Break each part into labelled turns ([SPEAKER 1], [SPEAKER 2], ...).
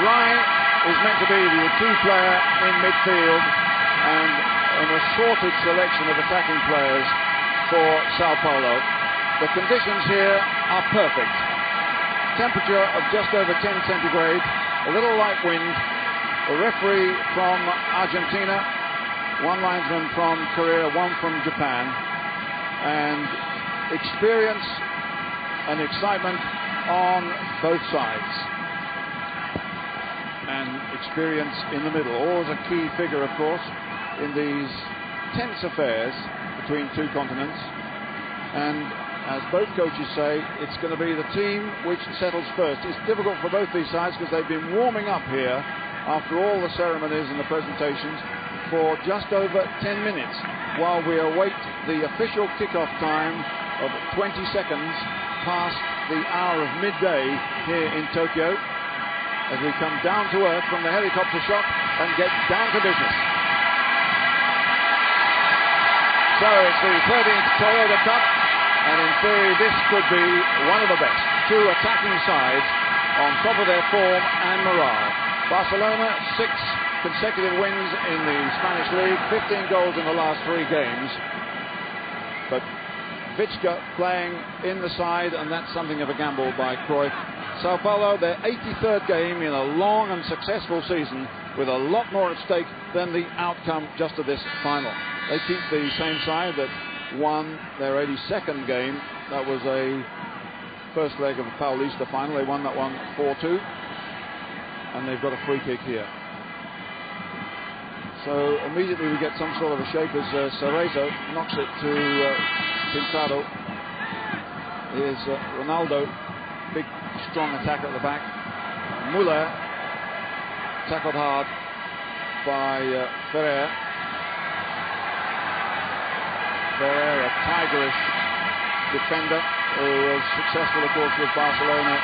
[SPEAKER 1] Rai is meant to be the key player in midfield and an assorted selection of attacking players for Sao Paulo. The conditions here are perfect. Temperature of just over 10 centigrade, a little light wind, a referee from Argentina, one linesman from Korea, one from Japan, and experience and excitement on both sides. And experience in the middle, always a key figure, of course, in these tense affairs between two continents. And as both coaches say, it's going to be the team which settles first. It's difficult for both these sides because they've been warming up here after all the ceremonies and the presentations for just over 10 minutes while we await the official kickoff time of 20 seconds past the hour of midday here in Tokyo, as we come down to earth from the helicopter shot and get down to business. So it's the 13th Toyota Cup, and in theory this could be one of the best. Two attacking sides on top of their form and morale. Barcelona, 6 consecutive wins in the Spanish league, 15 goals in the last 3 games. But Vichka playing in the side, and that's something of a gamble by Cruyff. Sao Paulo, their 83rd game in a long and successful season, with a lot more at stake than the outcome just of this final. They keep the same side that won their 82nd game. That was a first leg of the Paulista final. They won that one 4-2. And they've got a free kick here. So immediately we get some sort of a shape as Cerezo knocks it to Pintado. Here's Ronaldo, big strong attack at the back. Muller tackled hard by Ferrer. Ferrer, a tigerish defender who was successful, of course, with Barcelona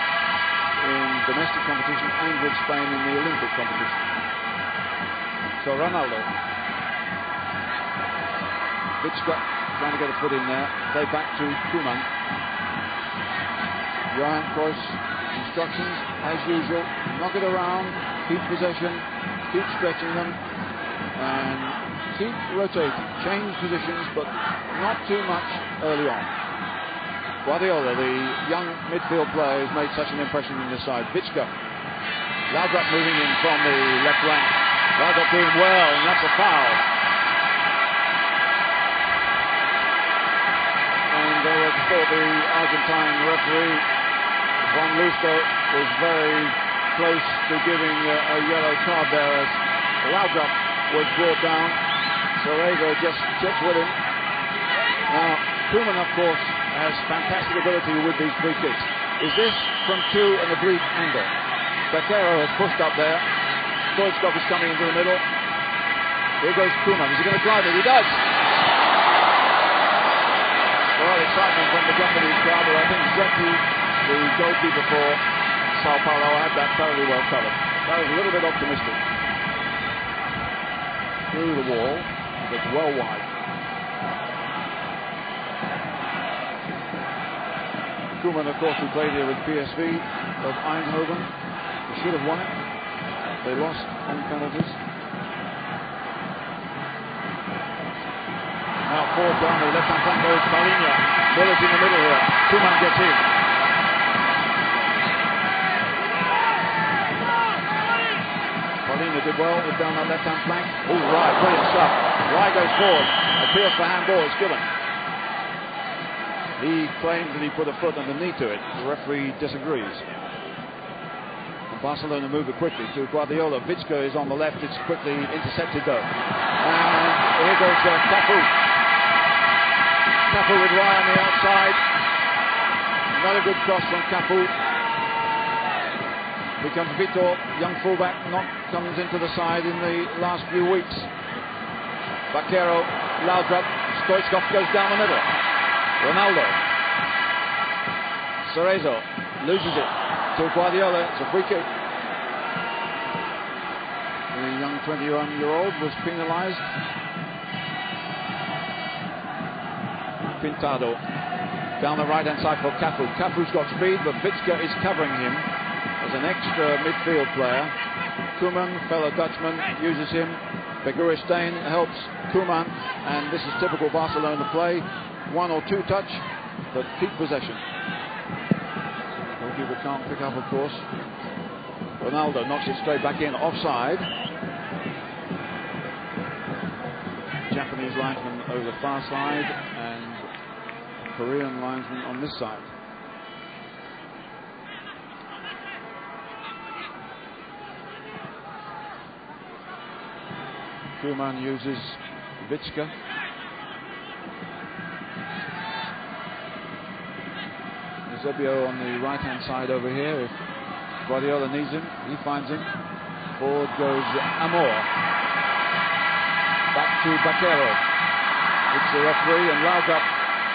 [SPEAKER 1] in domestic competition and with Spain in the Olympic competition. So Ronaldo. Vichka trying to get a foot in there. Play back to Koeman. Johan Cruyff's instructions, as usual, knock it around, keep possession, keep stretching them, and keep rotating, change positions, but not too much early on. Guardiola, the young midfield player, has made such an impression in this side. Vichka, Laudrup moving in from the left flank. Laudrup doing well, and that's a foul. And I thought the Argentine referee, Juan Lusto, was very close to giving a yellow card there as Laudrup was brought down. Cerezo just checks with him. Now, Koeman, of course, has fantastic ability with these free kicks. Is this from an oblique angle? Bakero has pushed up there. Stoichkov is coming into the middle. Here goes Koeman. Is he going to drive it? He does! Well, excitement from the Japanese crowd, but I think Zeki, the goalkeeper for Sao Paulo, had that thoroughly well covered. That was a little bit optimistic. Through the wall, but well wide. Koeman, of course, who played here with PSV of Eindhoven. They should have won it. They lost on penalties. Now forward down the left-hand flank goes Paulinho. Muller's in the middle here. Koeman gets in. Paulinho did well with down that left-hand flank. Oh, right, brilliant stuff. Rai goes forward. Appeals for handball. It's given. He claims that he put a foot and a knee to it. The referee disagrees. And Barcelona move it quickly to Guardiola. Vichka is on the left. It's quickly intercepted though. And here goes Cafu. Cafu with Rai on the outside. Another good cross from Cafu. Here comes Vitor, young fullback, comes into the side in the last few weeks. Bakero, Laudrup, Stoichkov goes down the middle. Ronaldo. Cerezo loses it to Guardiola. It's a free kick. The young 21-year-old was penalised. Pintado down the right-hand side for Cafu. Cafu's got speed, but Vichka is covering him as as an extra midfield player. Koeman, fellow Dutchman, uses him. Beguristain helps Koeman, and this is typical Barcelona play. 1 or 2 touch, but keep possession. Goalkeeper can't pick up, of course. Ronaldo knocks it straight back in, offside. Japanese linesman over the far side, and Korean linesman on this side. Koeman uses Vitska. Eusebio on the right-hand side over here. If Guardiola needs him, he finds him. Forward goes Amor. Back to Baquero. It's the referee, and Laudrup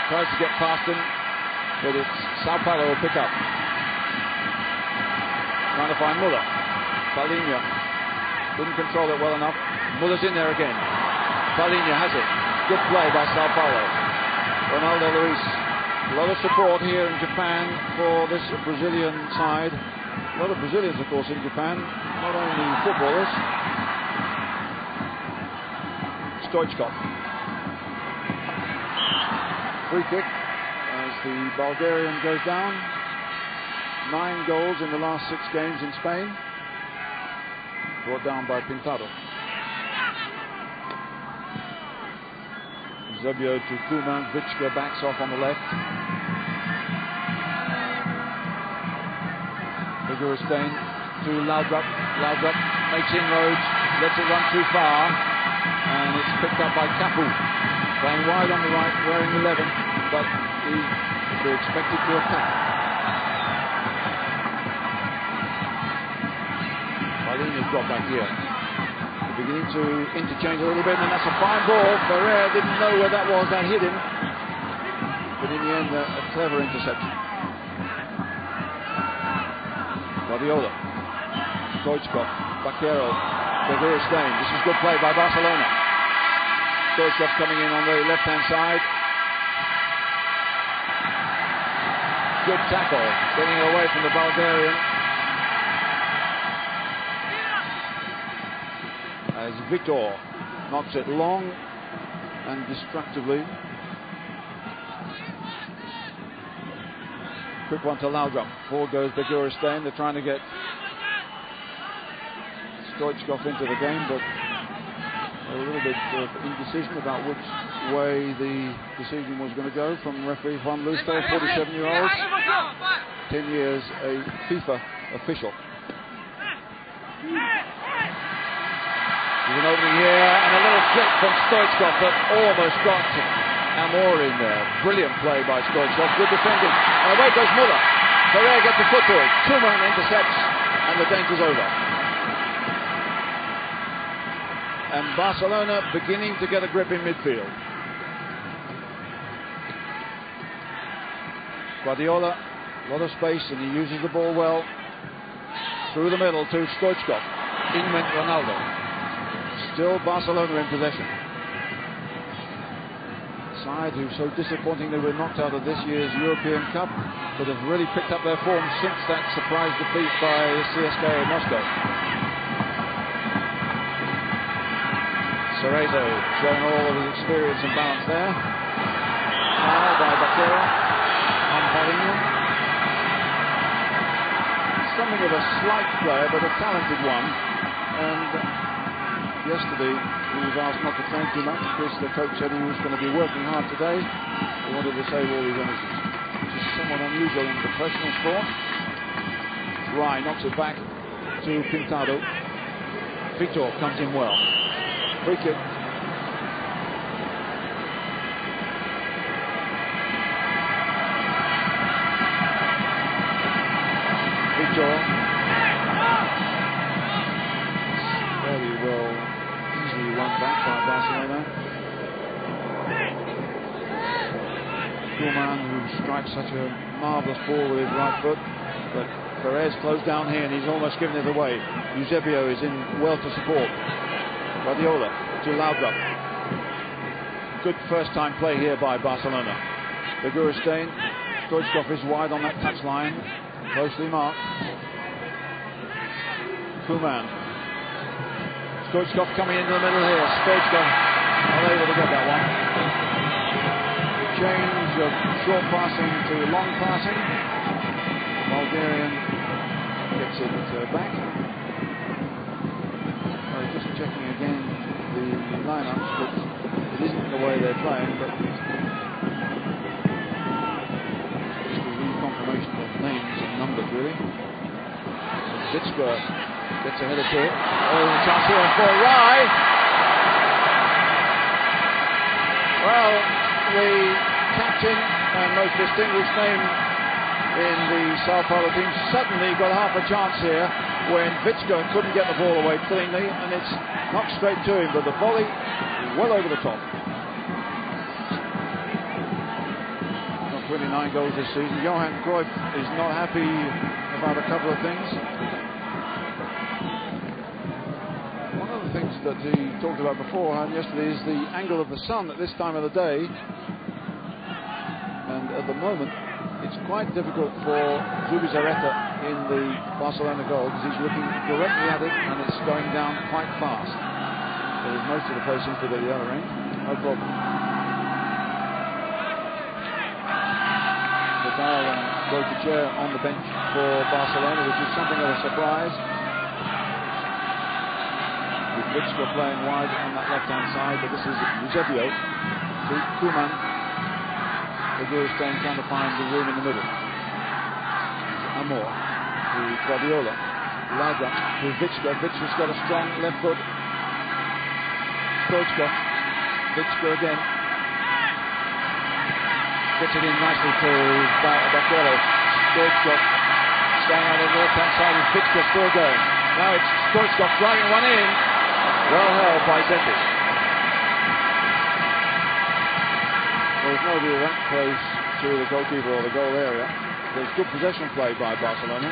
[SPEAKER 1] tries to get past him, but it's Sao Paulo will pick up. Trying to find Muller. Palinha didn't control it well enough. Muller's in there again. Palinha has it. Good play by Sao Paulo. Ronaldo Luis. A lot of support here in Japan for this Brazilian side. A lot of Brazilians, of course, in Japan. Not only footballers. Stoichkov. Free kick as the Bulgarian goes down. 9 goals in the last 6 games in Spain. Brought down by Pintado. Eusebio to Koeman. Vitska backs off on the left. Beguristain to Laudrup. Laudrup makes inroads, lets it run too far, and it's picked up by Capu. Playing wide on the right, wearing 11, but they're expected to attack. Palinha's dropped back here. They're beginning to interchange a little bit, and that's a fine ball. Ferrer didn't know where that was, that hit him. But in the end, a clever interception. Guardiola, Stoichkov, Baquero, Beguristain. This is good play by Barcelona. Stoichkov coming in on the left-hand side. Good tackle, getting it away from the Bulgarian. As Vitor knocks it long and destructively. Quick one to Laudrup. Forward goes Beguristain. They're trying to get Stoichkov into the game, but a little bit of indecision about which way the decision was going to go from referee Juan Lusto, 47-year-old, 10 years a FIFA official. There's an opening here, and a little flick from Stoichkov that almost got Amor in there. Brilliant play by Stoichkov. Good defending. And away goes Muller. Ferrer gets a foot to it. Koeman intercepts, and the danger's over. And Barcelona beginning to get a grip in midfield. Guardiola, a lot of space, and he uses the ball well. Through the middle to Stoichkov. In went Ronaldo. Still Barcelona in possession. Side who so disappointingly were knocked out of this year's European Cup, but have really picked up their form since that surprise defeat by CSKA Moscow. Cerezo showing all of his experience and balance there. Foul by Baquero on Palinha. Something of a slight player, but a talented one. And yesterday he was asked not to train too much because the coach said he was going to be working hard today. He wanted to save all his energy, which is somewhat unusual in professional sport. Rai knocks it back to Pintado. Vitor comes in well. Free kick. Vitor. Very well, easily won back by Barcelona. Koeman, who strikes such a marvellous ball with his right foot, but Perez closed down here and he's almost given it away. Eusebio is in well to support. Guardiola to Laudrup. Good first time play here by Barcelona. Beguristain. Stoichkov is wide on that touchline. Closely marked. Koeman. Stoichkov coming into the middle here. Stoichkov not able to get that one. Change of short passing to long passing. Bulgarian gets it back. Just checking again the lineups, but it isn't the way they're playing, but just a reconfirmation of names and numbers, really. Vitska gets ahead of it. Oh, the chance here for Rai. Well, the captain and most distinguished name in the Sao Paulo team suddenly got half a chance here when Vitska couldn't get the ball away cleanly, and it's knocked straight to him, but the volley well over the top. Got 29 goals this season. Johan Cruyff is not happy about a couple of things. One of the things that he talked about beforehand yesterday is the angle of the sun at this time of the day, and at the moment it's quite difficult for Zubizarreta in the Barcelona goal because he's looking directly at it and it's going down quite fast. So there's most of the place seems to be the other end. No problem. Vidal and Goicoechea on the bench for Barcelona, which is something of a surprise. With Vitska playing wide on that left-hand side, but this is Eusebio to Koeman. The Guru staying trying to find the room in the middle. Amor to Guardiola. Llega to Vitska. Vitska's got a strong left foot. Stoichkov. Vitska again. Gets it in nicely to Bakero. Stoichkov staying out on the left-hand side with Vitska still going. Now it's Stoichkov driving one in. Well held by Zeti. There's nobody that close to the goalkeeper or the goal area. There's good possession play by Barcelona.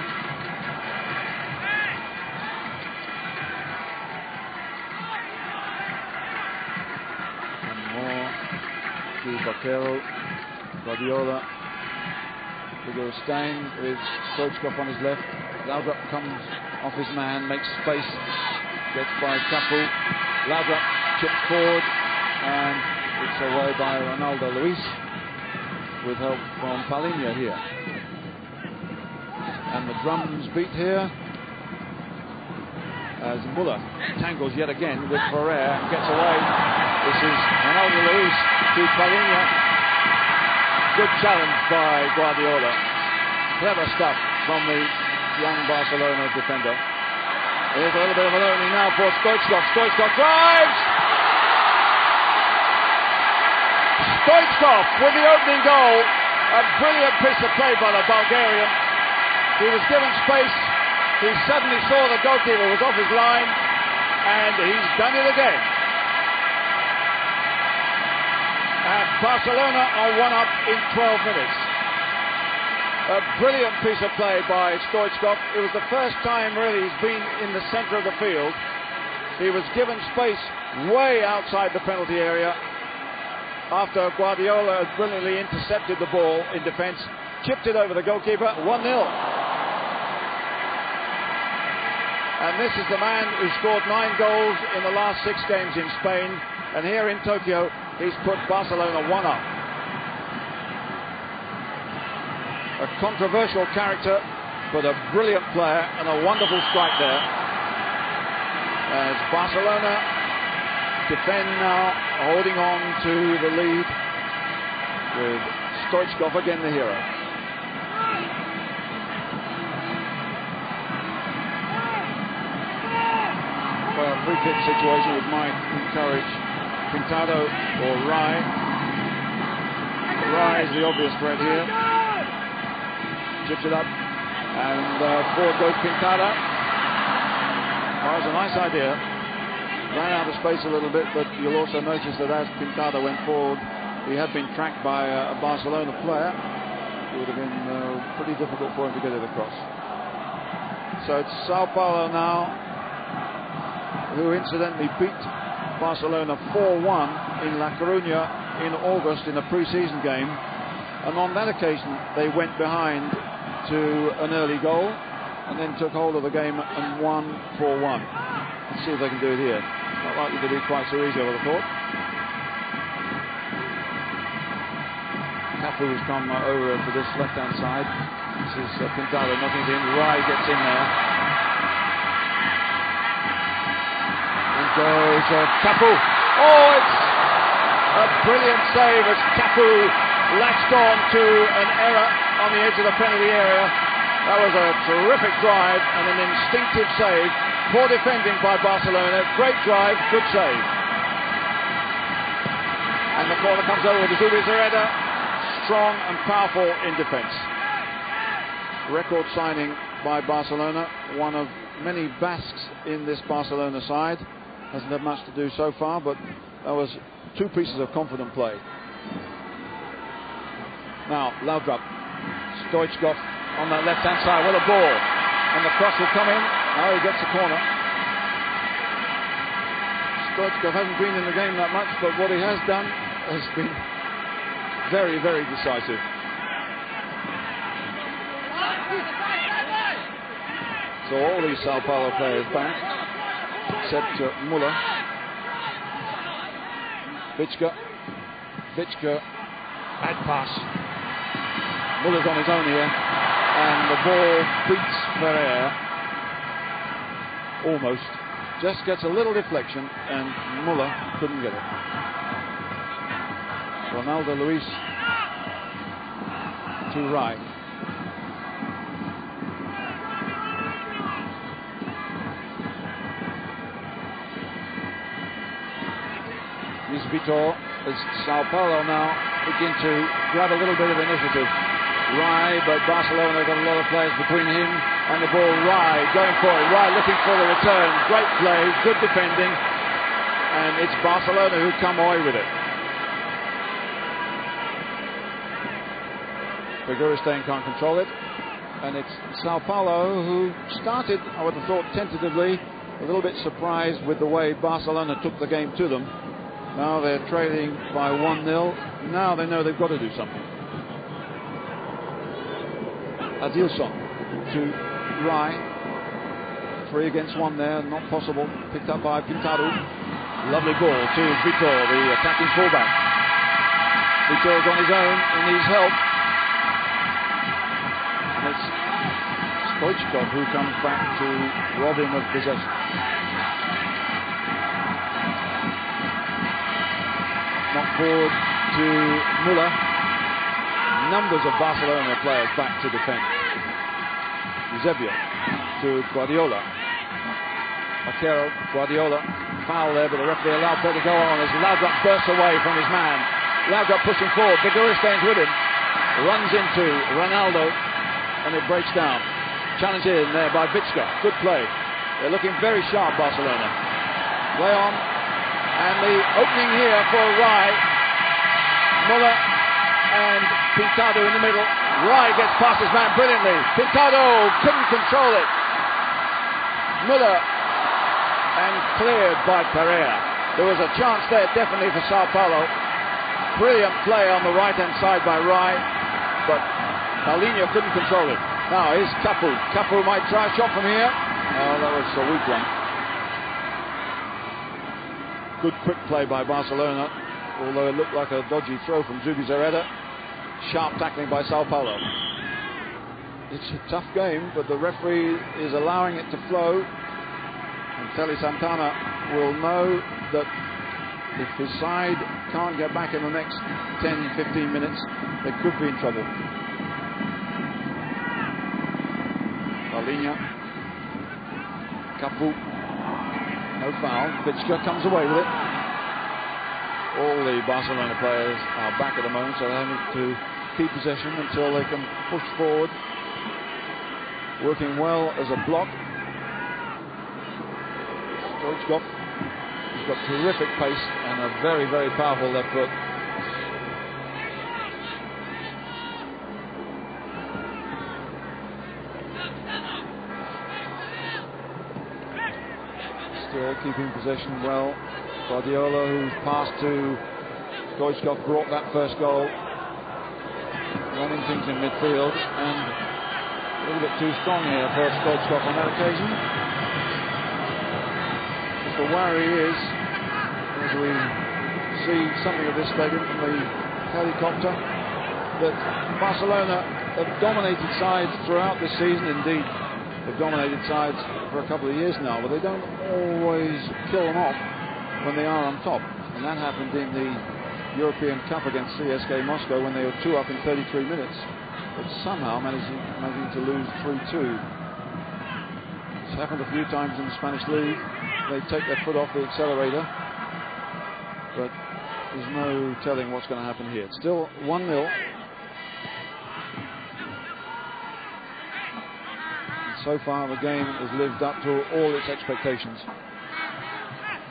[SPEAKER 1] And more to Bakero. Guardiola. Vigor staying with Stoichkov on his left. Laudrup comes off his man, makes space. Gets by Capu. Laudrup chipped forward and it's away by Ronaldo Luis with help from Palinha here. And the drums beat here as Muller tangles yet again with Ferrer and gets away. This is Ronaldo Luis to Palinha. Good challenge by Guardiola. Clever stuff from the young Barcelona defender. Here's a little bit of an opening now for Stoichkov. Stoichkov drives! Stoichkov with the opening goal. A brilliant piece of play by the Bulgarian. He was given space. He suddenly saw the goalkeeper was off his line, and he's done it again. And Barcelona are one up in 12 minutes. A brilliant piece of play by Stoichkov. It was the first time really he's been in the centre of the field. He was given space way outside the penalty area after Guardiola had brilliantly intercepted the ball in defence, chipped it over the goalkeeper, 1-0. And this is the man who scored 9 goals in the last 6 games in Spain, and here in Tokyo he's put Barcelona 1-up. A controversial character, but a brilliant player and a wonderful strike there. As Barcelona defend now, holding on to the lead with Stoichkov again the hero. Well, a free kick situation which might encourage Pintado or Rai. Rai is the obvious threat here. Chips it up, and forward goes Pintado. Well, it's a nice idea. Ran out of space a little bit, but you'll also notice that as Pintado went forward, he had been tracked by a Barcelona player. It would have been pretty difficult for him to get it across. So it's Sao Paulo now, who incidentally beat Barcelona 4-1 in La Coruña in August in a pre-season game. And on that occasion, they went behind to an early goal. and then took hold of the game and won 4-1. Let's see if they can do it here. Not likely to be quite so easy, I would have thought. Cafu has come over to this left-hand side. This is Pintado knocking it in. Rai gets in there. And goes Cafu. Oh, it's a brilliant save as Cafu latched on to an error on the edge of the penalty area. That was a terrific drive and an instinctive save. Poor defending by Barcelona. Great drive, good save. And the corner comes over to Zubizarreta. Strong and powerful in defence. Record signing by Barcelona. One of many Basques in this Barcelona side. Hasn't had much to do so far, but that was two pieces of confident play. Now, Laudrup. Stoichkov on that left-hand side. What a ball. And the cross will come in. Oh, he gets the corner. Stoichkov hasn't been in the game that much, but what he has done has been very, very decisive. So all these Sao Paulo players back, except Muller. Vichka, bad pass. Muller's on his own here, and the ball beats Ferrer. Almost. Just gets a little deflection, and Muller couldn't get it. Ronaldo Luis to right. Vitor as Sao Paulo now begin to grab a little bit of initiative. Rai, but Barcelona got a lot of players between him and the ball. Rai going for it. Rai looking for the return. Great play, good defending, and it's Barcelona who come away with it. Figueiredo can't control it, and it's Sao Paulo who started, I would have thought, tentatively, a little bit surprised with the way Barcelona took the game to them. Now they're trailing by 1-0. Now they know they've got to do something. Adilson to Rai. 3 against 1 there, not possible. Picked up by Pintado. Lovely ball to Vitor, the attacking fullback. Vitor's on his own, he needs help. And it's Stoichkov who comes back to rob him of possession. Knock forward to Muller. Numbers of Barcelona players back to defend. Eusebio to Guardiola. Vaquero, Guardiola. Foul there, but the referee allowed play to go on as Laudrup bursts away from his man. Laudrup pushing forward. Figueiredo with him. Runs into Ronaldo, and it breaks down. Challenge in there by Vichka. Good play. They're looking very sharp, Barcelona. Play on. And the opening here for Rai. Muller and Pintado in the middle. Rai gets past his man brilliantly. Pintado couldn't control it. Muller and cleared by Pereira. There was a chance there definitely for Sao Paulo. Brilliant play on the right-hand side by Rai, but Paulinho couldn't control it. Now here's Cafu. Cafu might try a shot from here. Oh, that was a weak one. Good quick play by Barcelona, although it looked like a dodgy throw from Zubizarreta. Sharp tackling by Sao Paulo. It's a tough game, but the referee is allowing it to flow. And Telly Santana will know that if his side can't get back in the next 10-15 minutes, they could be in trouble. Paulinho. Cafu. No foul. Vichka comes away with it. All the Barcelona players are back at the moment, so they have to keep possession until they can push forward. Working well as a block. Stoichkov. He's got terrific pace and a very, very powerful left foot. Still keeping possession well. Guardiola, who's passed to Stoichkov, brought that first goal. Running things in midfield, and A little bit too strong here for Stoichkov on that occasion. The worry is, as we see something of this stadium from the helicopter, that Barcelona have dominated sides throughout this season. Indeed, they've dominated sides for a couple of years now, but they don't always kill them off when they are on top. And that happened in the European Cup against CSKA Moscow when they were 2 up in 33 minutes, but somehow managing to lose 3-2. It's happened a few times in the Spanish League. They take their foot off the accelerator, but there's no telling what's going to happen here. It's still 1-0. So far, the game has lived up to all its expectations.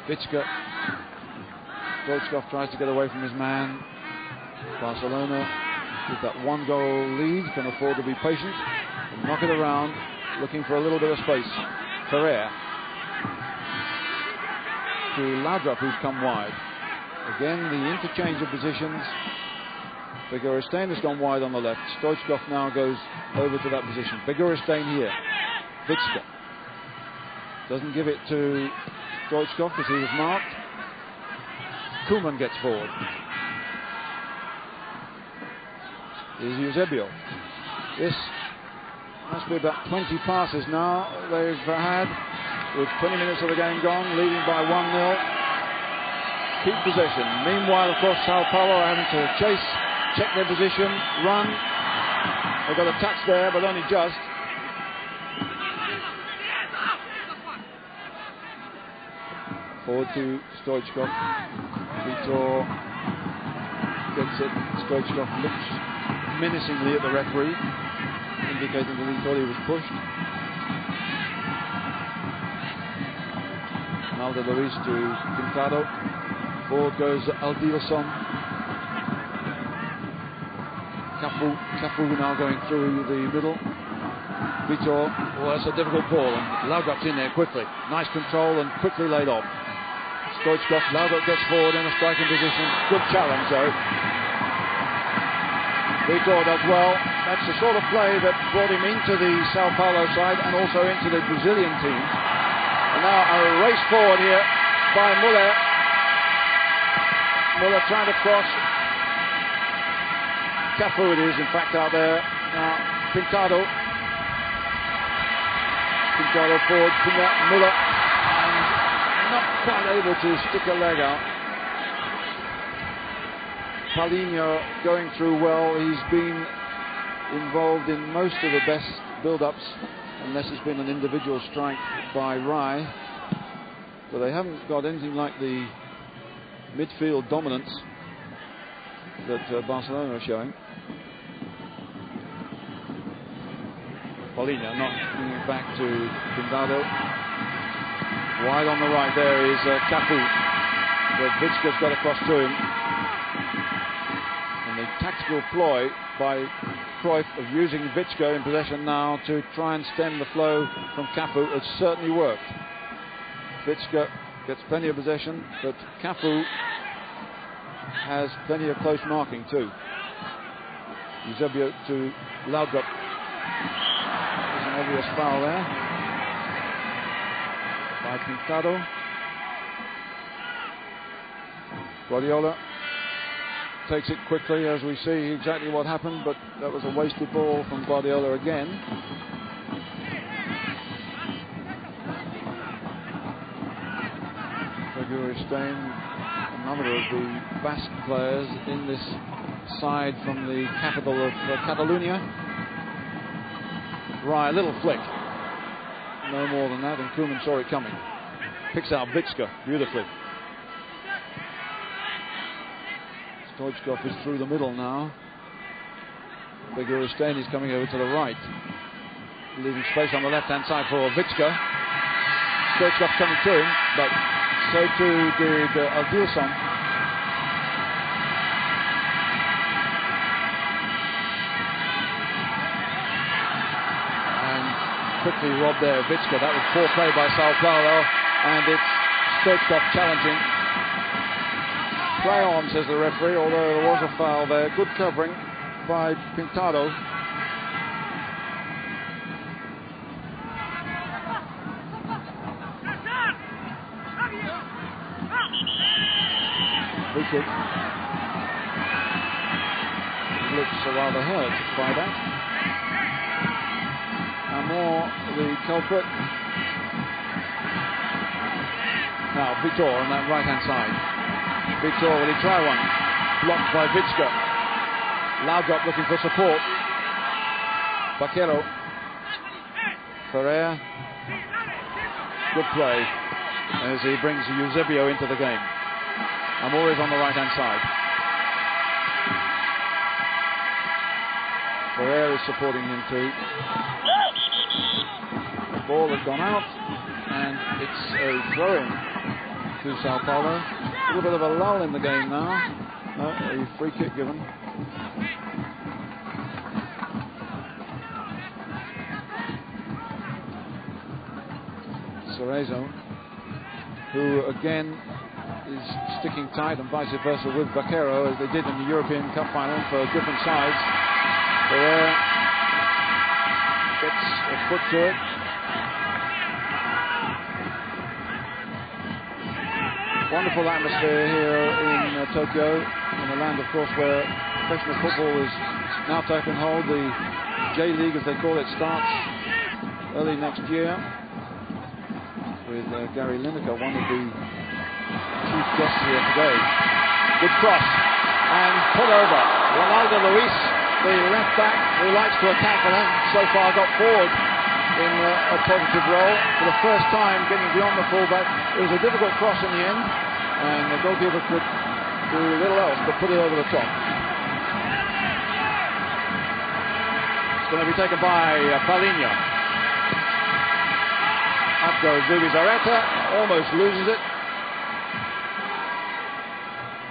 [SPEAKER 1] Vicka. Stoichkov tries to get away from his man. Barcelona, with that 1-goal lead, can afford to be patient and knock it around, looking for a little bit of space. Ferrer to Laudrup, who's come wide. Again, the interchange of positions. Beguristain has gone wide on the left. Stoichkov now goes over to that position. Beguristain here. Vicka doesn't give it to Stoichkov because he was marked. Koeman gets forward. Here's Eusebio. This must be about 20 passes now they've had, with 20 minutes of the game gone, leading by 1-0. Keep possession. Meanwhile, of course, Sao Paulo are having to chase, check their position, run. They've got a touch there, but only just. Forward to Stoichkov. Vitor gets it. Stoichkov looks menacingly at the referee, indicating that he thought he was pushed. Naldo Luis to Pintado. Forward goes Aldilson. Cafu now going through the middle. Vitor, well, that's a difficult ball, and Laudrup's in there quickly. Nice control and quickly laid off. Stoichkov, Laudrup gets forward in a striking position. Good challenge though. Vitor does well. That's the sort of play that brought him into the Sao Paulo side and also into the Brazilian team. And now a race forward here by Muller. Muller trying to cross. Cafu it is, in fact, out there. Now Pintado forward, Muller, and not quite able to stick a leg out. Paulinho going through well. He's been involved in most of the best build-ups, unless it's been an individual strike by Rai. But they haven't got anything like the midfield dominance that Barcelona are showing. Paulinho not giving it back to Pintado. Wide on the right there is Cafu. But Vicka's got across to him. And the tactical ploy by Cruyff of using Vicka in possession now to try and stem the flow from Cafu has certainly worked. Vicka gets plenty of possession, but Cafu has plenty of close marking too. Eusebio to Laudrup. There's an obvious foul there by Pintado. Guardiola takes it quickly as we see exactly what happened, but that was a wasted ball from Guardiola again. Beguristain, another of the Basque players in this side from the capital of Catalonia. Right, a little flick. No more than that, and Koeman saw it coming. Picks out Vicka beautifully. Stoichkov is through the middle now. Beguristain is coming over to the right, leaving space on the left-hand side for Vicka. Stoichkov coming to him, but so too did Aldilson. And quickly robbed there, Vicka. That was poor play by Sao Paulo, and it's Stoichkov challenging. Play on, says the referee, although there was a foul there. Good covering by Pintado. free kick. He looks rather hurt by that. And more the culprit. Now Vitor on that right-hand side. Vitor, will he try one? Blocked by Vitska. Laudrup looking for support. Vaquero. Ferrer. Good play as he brings Eusebio into the game. Amor is on the right-hand side. Ferrer is supporting him too. The ball has gone out and it's a throw-in to Sao Paulo. A little bit of a lull in the game now. No, a free kick given. Cerezo, who again is sticking tight and vice versa with Vaquero as they did in the European Cup final for different sides. Ferrer gets a foot to it. Wonderful atmosphere here in Tokyo, in a land of course where professional football is now taking hold. The J-League, as they call it, starts early next year with Gary Lineker, one of the chief guests here today. Good cross and put over. Ronaldo Luis, the left back who likes to attack and has so far got forward in a positive role for the first time, getting beyond the fullback. It was a difficult cross in the end, and the goalkeeper could do little else but put it over the top. It's going to be taken by Paulinho. Up goes Zubizarreta, almost loses it.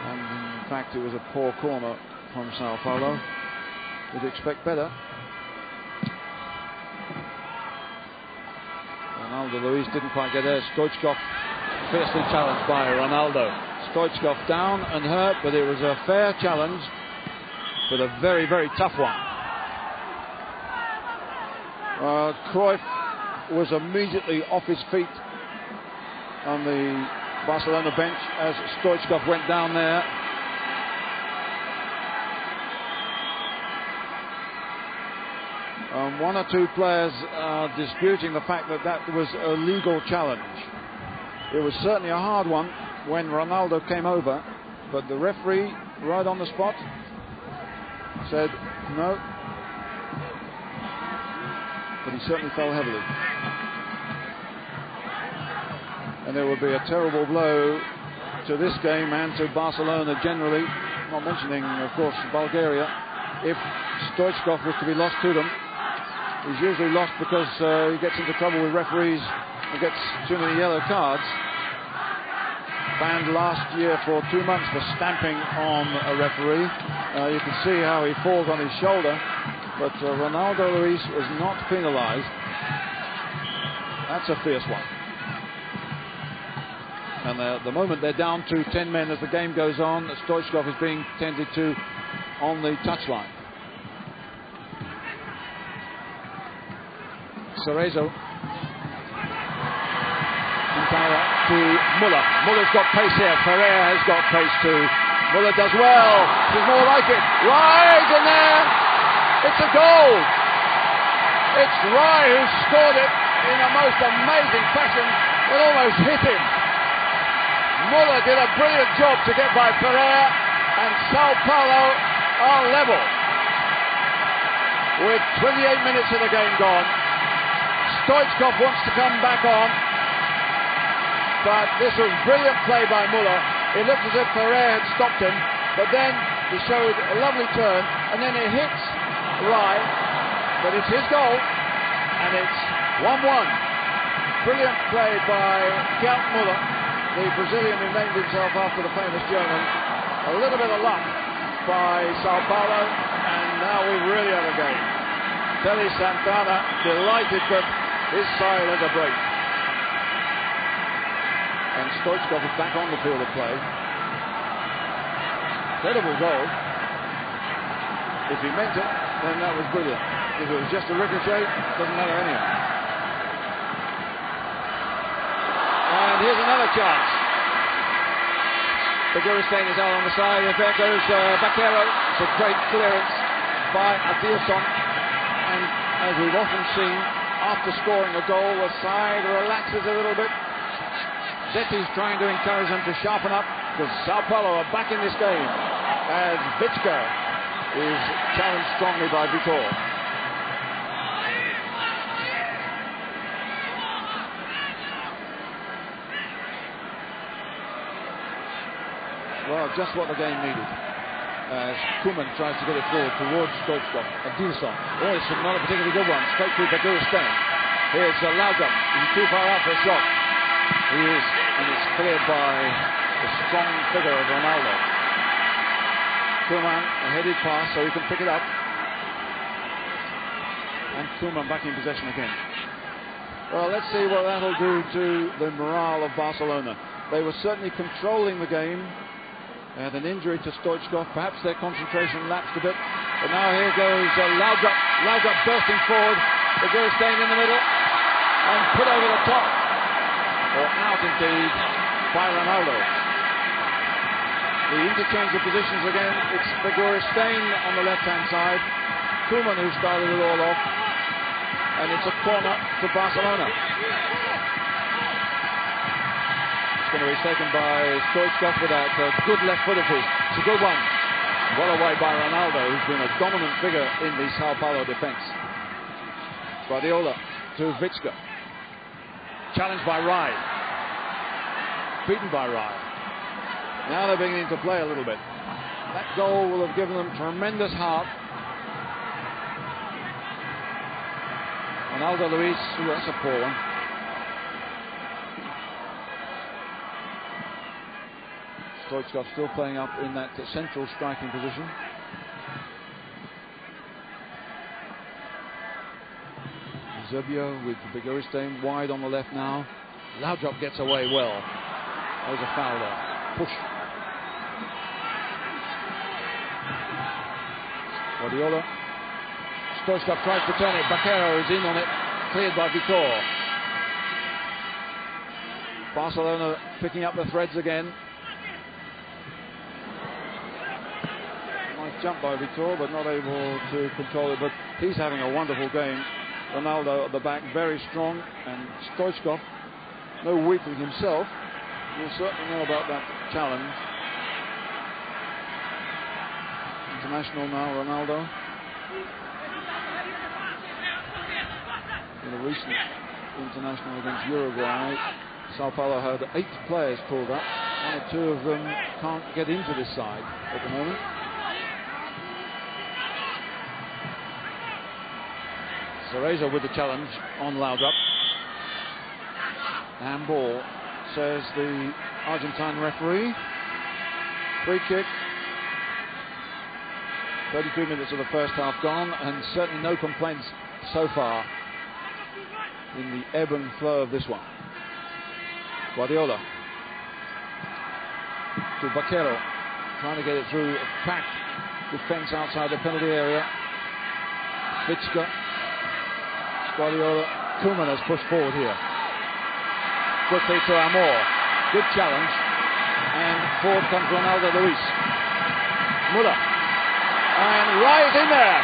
[SPEAKER 1] And in fact, it was a poor corner from Sao Paulo. You'd expect better. Ronaldo Luis didn't quite get there. Stoichkov fiercely challenged by Ronaldo. Stoichkov down and hurt, but it was a fair challenge, but a very, very tough one. Cruyff was immediately off his feet on the Barcelona bench as Stoichkov went down there. One or two players are disputing the fact that that was a legal challenge. It was certainly a hard one when Ronaldo came over, but the referee, right on the spot, said no. But he certainly fell heavily. And there would be a terrible blow to this game and to Barcelona generally, not mentioning, of course, Bulgaria, if Stoichkov was to be lost to them. He's usually lost because he gets into trouble with referees and gets too many yellow cards. Banned last year for 2 months for stamping on a referee. You can see how he falls on his shoulder, but Ronaldo Luis was not penalised. That's a fierce one. And at the moment they're down to 10 men as the game goes on. Stoichkov is being tended to on the touchline. Cerezo. Quintana to Muller. Muller's got pace here. Ferrer has got pace too. Muller does well. There's more like it. Right in there. It's a goal. It's Rai who scored it in a most amazing fashion. It almost hit him. Muller did a brilliant job to get by Ferrer, and Sao Paulo are level with 28 minutes of the game gone. Stoichkov wants to come back on, but this was brilliant play by Muller. It looked as if Ferrer had stopped him, but then he showed a lovely turn, and then it hits Rai, but it's his goal, and it's 1-1. Brilliant play by Gerd Muller, the Brazilian who named himself after the famous German. A little bit of luck by Sao Paulo, and now we really have a game. Telly Santana delighted that his side has a break. And Stoichkov is back on the field of play. Incredible goal. If he meant it, then that was brilliant. If it was just a ricochet, doesn't matter anyhow. And here's another chance. Beguristein is out on the side. There goes Baquero. It's a great clearance by Adilson. And as we've often seen, after scoring a goal, the side relaxes a little bit. Zetti's trying to encourage them to sharpen up, because Sao Paulo are back in this game, as Vichka is challenged strongly by Vitor. Well, just what the game needed. As Koeman tries to get it forward towards Stoichkov. Adilson. Oh, it's not a particularly good one. Straight through Beguristein. Here's Laudrup. He's too far out for a shot. He is, and it's cleared by the strong figure of Ronaldo. Koeman, a headed pass, so he can pick it up. And Koeman back in possession again. Well, let's see what that'll do to the morale of Barcelona. They were certainly controlling the game. They had an injury to Stoichkov. Perhaps their concentration lapsed a bit. But now here goes Laudrup. Laudrup bursting forward. Beguristein in the middle. And put over the top. Or out indeed by Ronaldo. The interchange of positions again. It's Beguristein on the left-hand side. Koeman who started it all off. And it's a corner to Barcelona. Going to be taken by Stoichkov with that good left foot of his. It's a good one. Well away by Ronaldo, who's been a dominant figure in the Sao Paulo defence. Guardiola to Vichka. Challenged by Rai. Beaten by Rai. Now they're beginning to play a little bit. That goal will have given them tremendous heart. Ronaldo Luis, that's a poor one. Stoichkov still playing up in that central striking position. Zubio with Beguristein wide on the left now. Laudrup gets away well. There's a foul there. Push. Guardiola. Stoichkov tries to turn it. Baquero is in on it. Cleared by Vitor. Barcelona picking up the threads again. Jump by Vitor, but not able to control it. But he's having a wonderful game. Ronaldo at the back, very strong, and Stoichkov, no weakling himself, will certainly know about that challenge. International now, Ronaldo. In a recent international against Uruguay, Sao Paulo had 8 players pulled up. 1 or 2 of them can't get into this side at the moment. Cerezo with the challenge on Laudrup. Handball, says the Argentine referee. Free kick. 32 minutes of the first half gone, and certainly no complaints so far in the ebb and flow of this one. Guardiola to Baquero, trying to get it through a packed defence outside the penalty area. Vichka. Guardiola. Koeman has pushed forward here. Quickly to Amor. Good challenge. And forward comes Ronaldo Luis. Muller. And right in there.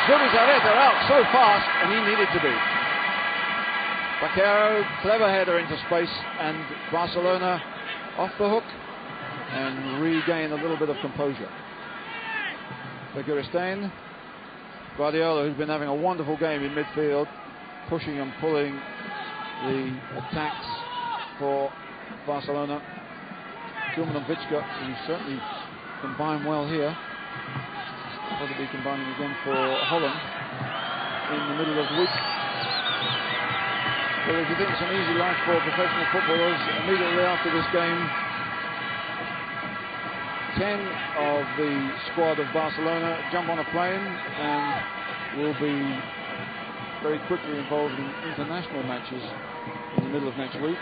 [SPEAKER 1] Zubizarreta out so fast, and he needed to be. Baquero, clever header into space, and Barcelona off the hook and regain a little bit of composure. Beguristein. Guardiola, who's been having a wonderful game in midfield, pushing and pulling the attacks for Barcelona. Koeman and Vichka, who certainly combine well here. Probably combining again for Holland in the middle of the week. Well, if you think it's an easy life for professional footballers, immediately after this game, 10 of the squad of Barcelona jump on a plane and will be very quickly involved in international matches in the middle of next week,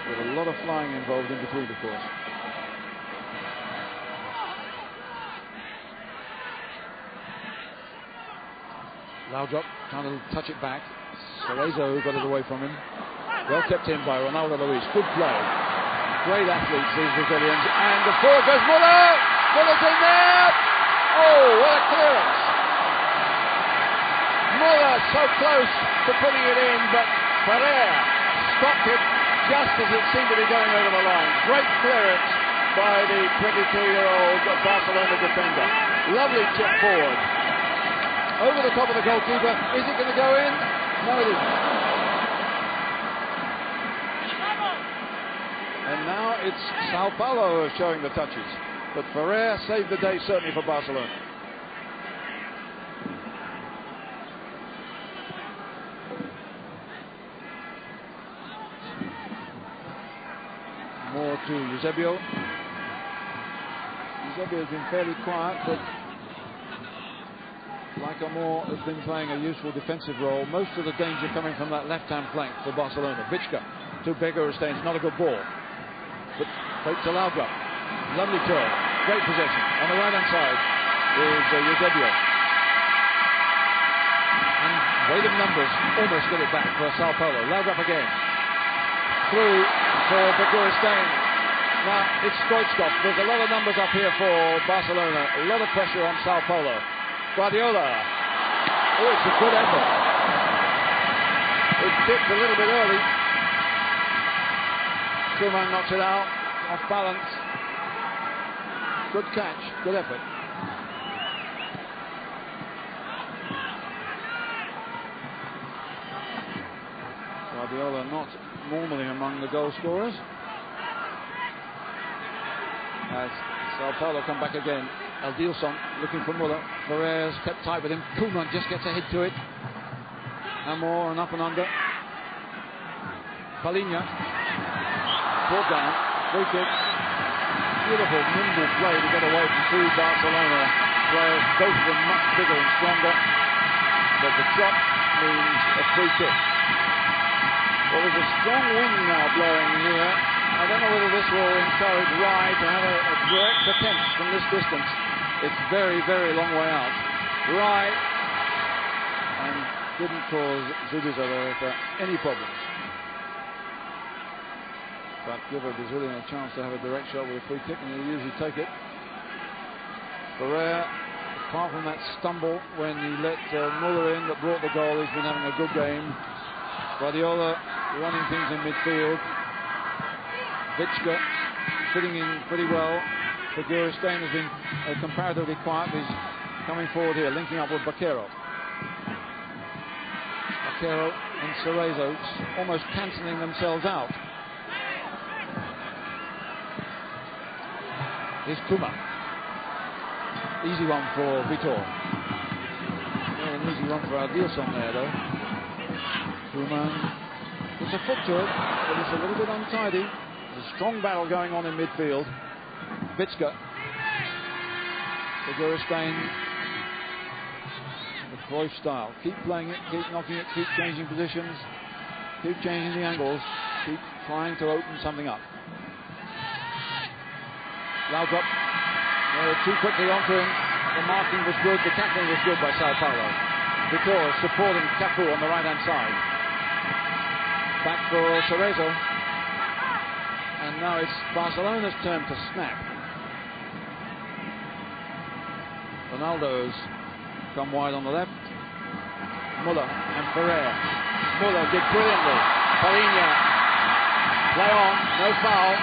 [SPEAKER 1] with a lot of flying involved in between, of course. Laudrup trying to touch it back. Cerezo got it away from him. Well kept in by Ronaldo Luis. Good play. Great athletes, these Brazilians. And the forward goes Muller. Muller's in there. Oh, what a clearance. Muller so close to putting it in, but Ferrer stopped it just as it seemed to be going over the line. Great clearance by the 22-year-old Barcelona defender. Lovely chip forward. Over the top of the goalkeeper. Is it going to go in? No, it isn't. And now it's Sao Paulo who are showing the touches. But Ferrer saved the day certainly for Barcelona. More to Eusebio. Eusebio has been fairly quiet, but Moore has been playing a useful defensive role. Most of the danger coming from that left-hand flank for Barcelona. Vichka to Begorustains, not a good ball. But fake to Lauga. Lovely turn. Great possession. On the right-hand side is Eusebio. And weight of numbers almost get it back for Sao Paulo. Lauga again. Through for Begorustains. Now it's Stoichkov. There's a lot of numbers up here for Barcelona. A lot of pressure on Sao Paulo. Guardiola. Oh, it's a good effort. It dipped a little bit early. Koeman knocks it out, off balance. Good catch, good effort. Guardiola not normally among the goal scorers. As Sao Paulo come back again. Aldilson looking for Muller. Ferrer's kept tight with him. Koeman just gets ahead to it. Amor and up and under. Palinha. Brought down. Free kick. Beautiful, nimble play to get away from two Barcelona players. Both of them much bigger and stronger. But the shot means a free kick. Well, there's a strong wind now blowing here. I don't know whether this will encourage Rai to have a direct attempt from this distance. It's very, very long way out. Rai and didn't cause Zubiza any problems. But give a Brazilian a chance to have a direct shot with a free kick, and he'll usually take it. Ferrer, apart from that stumble when he let Muller in that brought the goal, he's been having a good game. Guardiola running things in midfield. Vichka fitting in pretty well. Begorustains has been comparatively quiet. He's coming forward here, linking up with Baquero. Baquero and Cerezo almost cancelling themselves out. Here's Koeman. Easy one for Vitor. Yeah, an easy one for Aldilson there, though. Koeman. It's a foot to it, but it's a little bit untidy. There's a strong battle going on in midfield. Vichka. Begorustains. The Cruyff style. Keep playing it, keep knocking it, keep changing positions, keep changing the angles, keep trying to open something up. Laudrup. Too quickly onto him. The marking was good, the tackling was good by Sao Paulo. Vitor supporting Cafu on the right-hand side. Back for Cerezo. And now it's Barcelona's turn to snap. Ronaldo's come wide on the left. Muller and Ferrer. Muller did brilliantly. Palinha. Play on, no foul.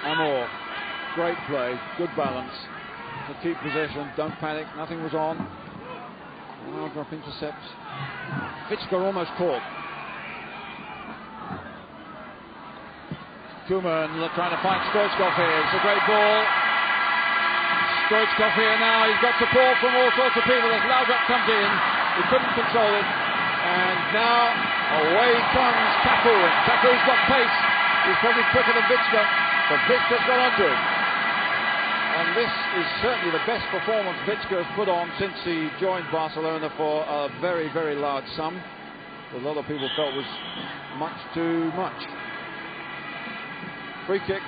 [SPEAKER 1] Amor. Great play, good balance. To keep possession, don't panic, nothing was on. Drop intercepts. Vichka almost caught. Koeman trying to find Stoichkov here. It's a great ball. Stoichkov here now. He's got support from all sorts of people as Laudrup comes in. He couldn't control it. And now away comes Cafu. Cafu's got pace. He's probably quicker than Vichka. But Vichka's got onto him. And this is certainly the best performance Vichka has put on since he joined Barcelona for a very, very large sum. A lot of people felt was much too much. Free kick.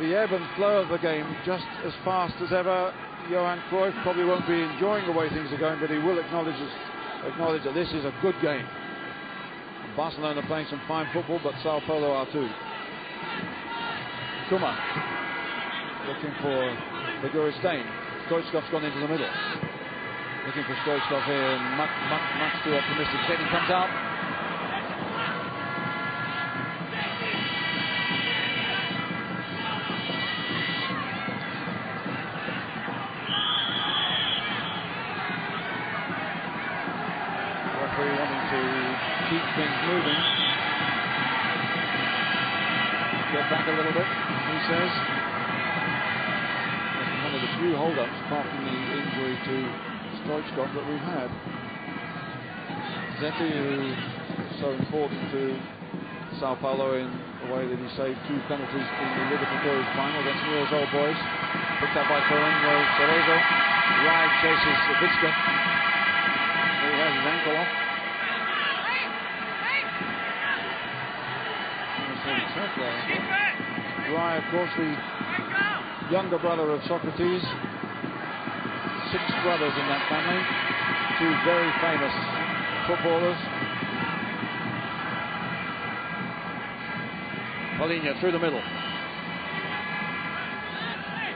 [SPEAKER 1] The ebb and flow of the game just as fast as ever. Johan Cruyff probably won't be enjoying the way things are going, but he will acknowledge that this is a good game. Barcelona playing some fine football, but Sao Paulo are too. Kuma looking for Vigouristain. Stoichkov's gone into the middle. Looking for Stoichkov here, much too optimistic. Then he comes out. Referee wanting to keep things moving. Get back a little bit, he says. That's one of the few hold-ups apart from the injury to Stoichkov that we've had. Zetti, who is so important to Sao Paulo in the way that he saved 2 penalties in the Libertadores final against Muller's old boys. Picked up by Torino Cerezo. Ride chases Vizca. He has his ankle off. Rai, of course, the younger brother of Socrates. 6 brothers in that family. 2 very famous footballers. Paulinho through the middle.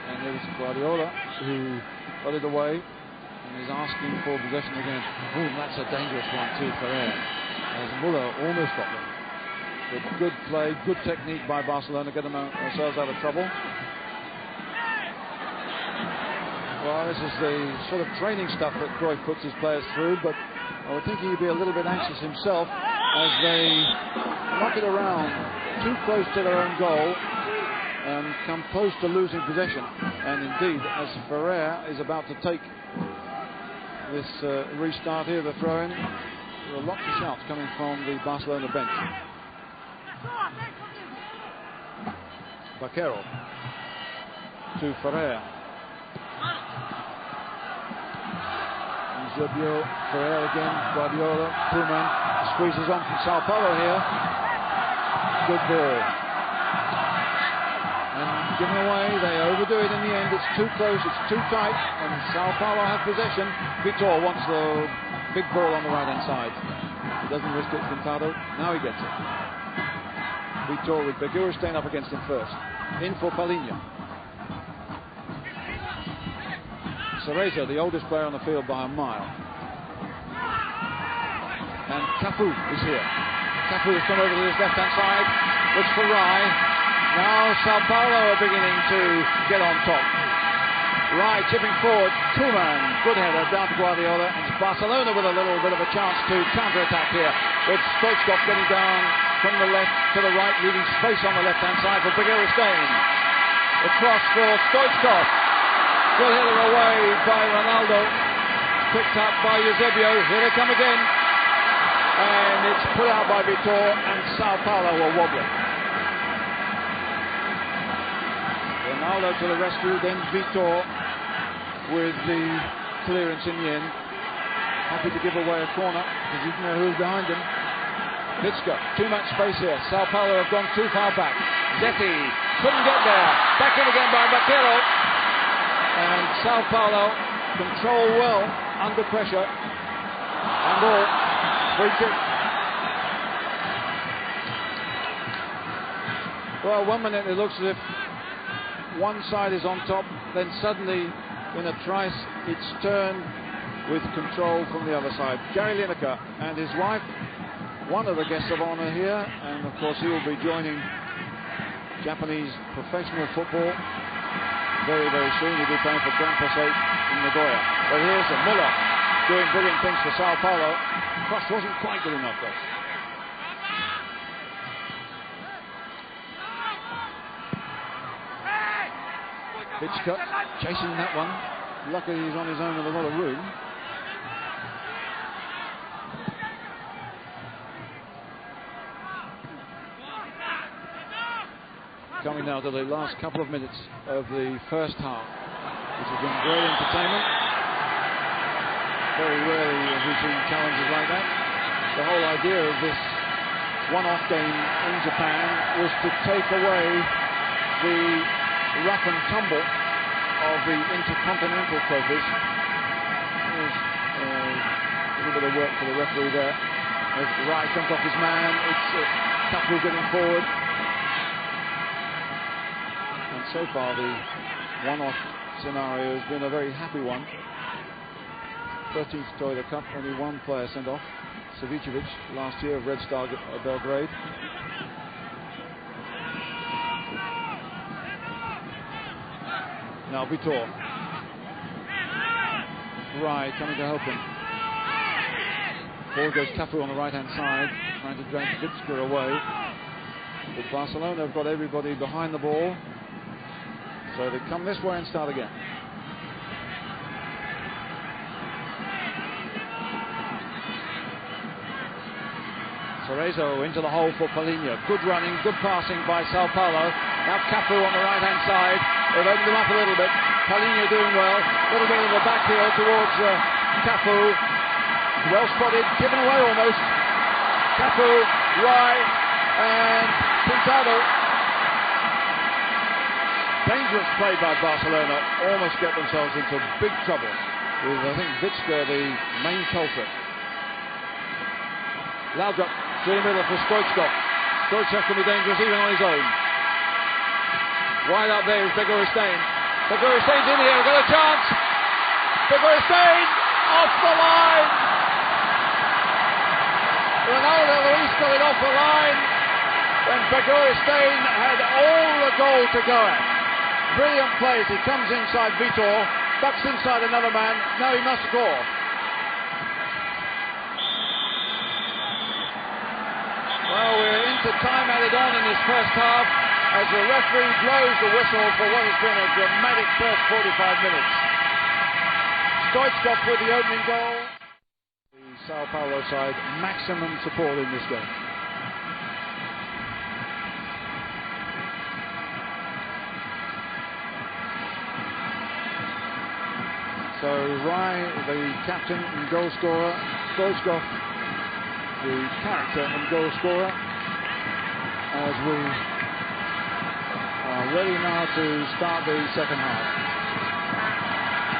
[SPEAKER 1] And there's Guardiola, who got it away and is asking for possession again. Oh, that's a dangerous one too for Ferrer. As Muller almost got them. But good play, good technique by Barcelona, get themselves out of trouble. Well, this is the sort of training stuff that Cruyff puts his players through, but I would think he'd be a little bit anxious himself as they knock it around too close to their own goal and come close to losing possession. And indeed, as Ferrer is about to take this restart here, the throw-in, there are lots of shouts coming from the Barcelona bench. Vaquero to Ferrer. Eusebio, Ferrer again, Guardiola, Koeman squeezes on from Sao Paulo here. Good ball. And given away, they overdo it in the end. It's too close, it's too tight, and Sao Paulo have possession. Vitor wants the big ball on the right-hand side. He doesn't risk it, Pintado. Now he gets it. Vitor with Vigouristain up against him first. In for Paulinho. Cerezo, the oldest player on the field by a mile. And Cafu is here. Cafu has come over to his left-hand side. Looks for Rai. Now Sao Paulo are beginning to get on top. Rai chipping forward. Koeman, good header down to Guardiola. And it's Barcelona with a little bit of a chance to counter-attack here. With Stoichkov getting down from the left to the right, leaving space on the left-hand side for Vigouristain. The cross for Stoichkov. Good header away by Ronaldo. Picked up by Eusebio. Here they come again. And it's put out by Vitor, and Sao Paulo were wobbling. Ronaldo to the rescue, then Vitor with the clearance in the end. Happy to give away a corner because you know who's behind him. Vizca, too much space here. Sao Paulo have gone too far back. Zetti couldn't get there. Back in again by Vaquero. And Sao Paulo control well under pressure. And ball. Free kick. Well, 1 minute it looks as if one side is on top, then suddenly in a trice it's turned with control from the other side. Gary Lineker and his wife, one of the guests of honor here, and of course he will be joining Japanese professional football very, very soon. He'll be playing for Gran Pasay in Nagoya. But here's Muller doing brilliant things for Sao Paulo. Cross wasn't quite good enough though. Vizca chasing that one. Luckily he's on his own with a lot of room. Coming now to the last couple of minutes of the first half, which has been great entertainment. Very rarely have we seen challenges like that. The whole idea of this one-off game in Japan was to take away the rough and tumble of the Intercontinental trophies. There's a little bit of work for the referee there. As Rai comes off his man, it's Cafu getting forward. And so far the one-off scenario has been a very happy one. 13th toy of the cup, only one player sent off. Savicevic last year of Red Star Belgrade. Now Vitor. Rai coming to help him. Ball goes Cafu on the right-hand side, trying to drag Vitska away. But Barcelona have got everybody behind the ball, so they come this way and start again. Cerezo into the hole for Paulinho. Good running, good passing by Sao Paulo. Now Cafu on the right-hand side. They've opened him up a little bit. Paulinho doing well. A little bit of a back heel towards Cafu. Well spotted, given away almost. Cafu, Rai, and Pintado. Dangerous play by Barcelona. Almost get themselves into big trouble with, I think, Vitska the main culprit. Laudrup through the middle for Stoichkov. Stoichkov can be dangerous even on his own. Wide out there is Begoristein. Begoristein's in here, got a chance. Begoristein off the line. Ronaldo Luis got it off the line when Begoristein had all the goal to go at. Brilliant plays. He comes inside Vitor, ducks inside another man. Now he must score. Well, we're into time added on in this first half as the referee blows the whistle for what has been a dramatic first 45 minutes. Stoichkov with the opening goal. The Sao Paulo side, maximum support in this game. So Rai, the captain and goal scorer, Stoichkov, the character and goal scorer, as we are ready now to start the second half.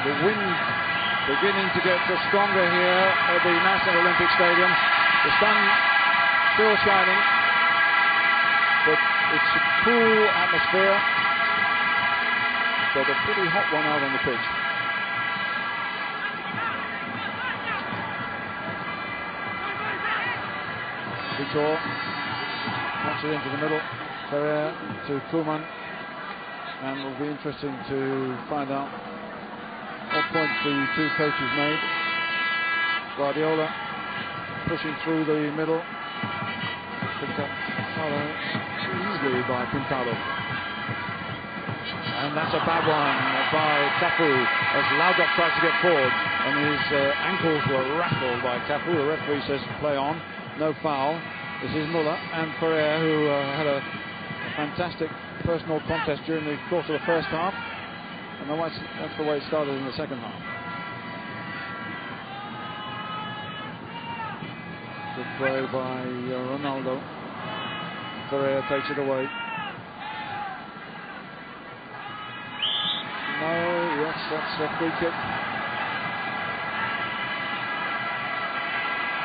[SPEAKER 1] The wind beginning to get stronger here at the National Olympic Stadium. The sun still shining, but it's a cool atmosphere, but a pretty hot one out on the pitch. Vitor knocks it into the middle. Ferrer to Koeman, and it will be interesting to find out what points the two coaches made. Guardiola pushing through the middle. Picked up easily by Pintado. And that's a bad one by Cafu as Laudrup tries to get forward, and his ankles were rattled by Cafu. The referee says play on. No foul. This is Muller and Ferrer, who had a fantastic personal contest during the course of the first half, and that's the way it started in the second half. Good play by Ronaldo. Ferrer takes it away. No, yes, that's a free kick.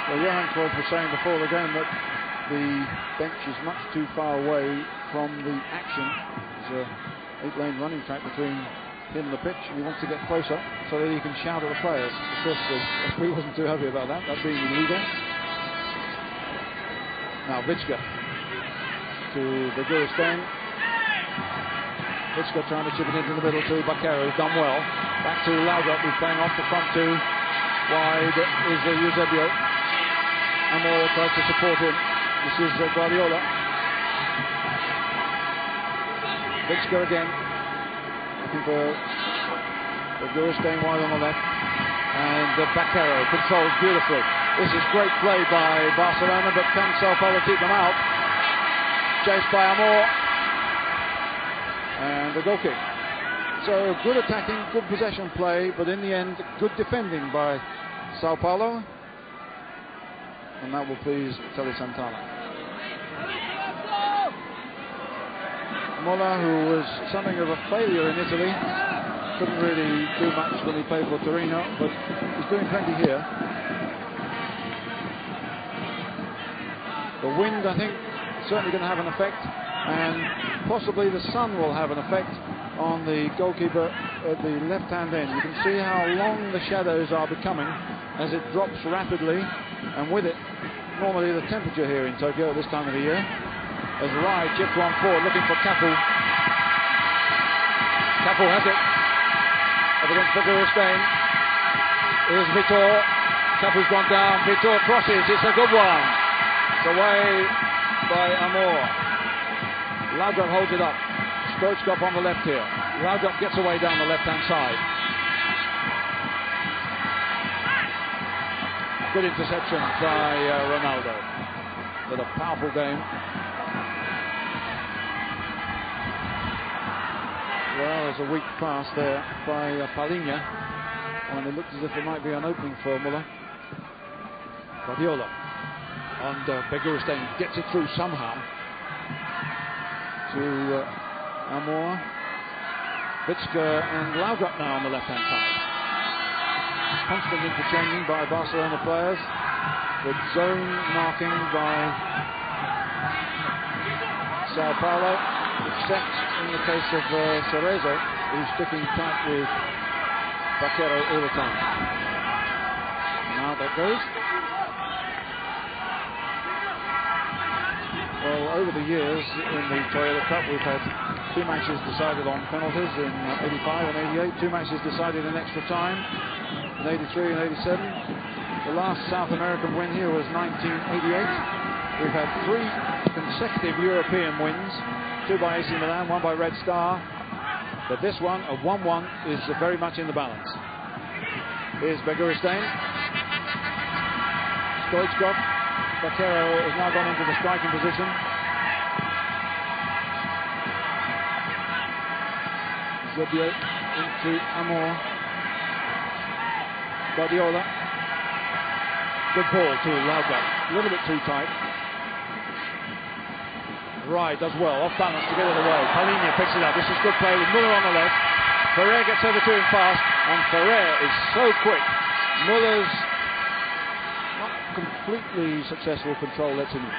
[SPEAKER 1] Well, Johan Cruyff was saying before the game that the bench is much too far away from the action. There's an 8-lane running track between him and the pitch, and he wants to get closer so that he can shout at the players. Of course, the referee wasn't too happy about that being illegal. Now Vitska to Begoristein. Vitska trying to chip it into the middle to Baquero, who's done well. Back to Laudrup, who's playing off the front two. Wide is Eusebio. Amor tries to support him. This is Guardiola. Vitska again, looking for Begoristein wide on the left, and Baquero controls beautifully. This is great play by Barcelona, but can Sao Paulo keep them out? Chased by Amor, and a goal kick. So good attacking, good possession play, but in the end, good defending by Sao Paulo. And that will please Telly Santana. Muller, who was something of a failure in Italy, couldn't really do much when he played for Torino, but he's doing plenty here. The wind, I think, is certainly going to have an effect, and possibly the sun will have an effect on the goalkeeper at the left-hand end. You can see how long the shadows are becoming as it drops rapidly, and with it, normally the temperature here in Tokyo at this time of the year. As Rai chipped one forward, looking for Kapu. Kapu has it. Up against Beguristain. Here's Vitor. Kapu's gone down. Vitor crosses. It's a good one. It's away by Amor. Laudrup holds it up. Stoichkov on the left here. Laudrup gets away down the left-hand side. Good interception by Ronaldo. With a powerful game. Well, there's a weak pass there by Palinha, and it looks as if there might be an opening for Muller. Guardiola, and Beguristain gets it through somehow to Amor. Vitska and Laudrup now on the left-hand side. Constant interchanging by Barcelona players, with zone marking by Sao Paulo, except in the case of Cerezo, who's sticking tight with Vaquero all the time. Now that goes. Well, over the years in the Toyota Cup, we've had 2 matches decided on penalties in 85 and 88, 2 matches decided in extra time in 83 and 87. The last South American win here was 1988. We've had 3 consecutive European wins, 2 by AC Milan, 1 by Red Star. But this one, a 1-1, is very much in the balance. Here's Beguristain. Stoichkov. Vaquero has now gone into the striking position. Zebio into Amor. Guardiola. Good ball to Laudrup. A little bit too tight. Rai does well, off balance to get it away. Palinha picks it up. This is good play with Muller on the left. Ferrer gets over to him fast, and Ferrer is so quick. Muller's not completely successful control lets him in.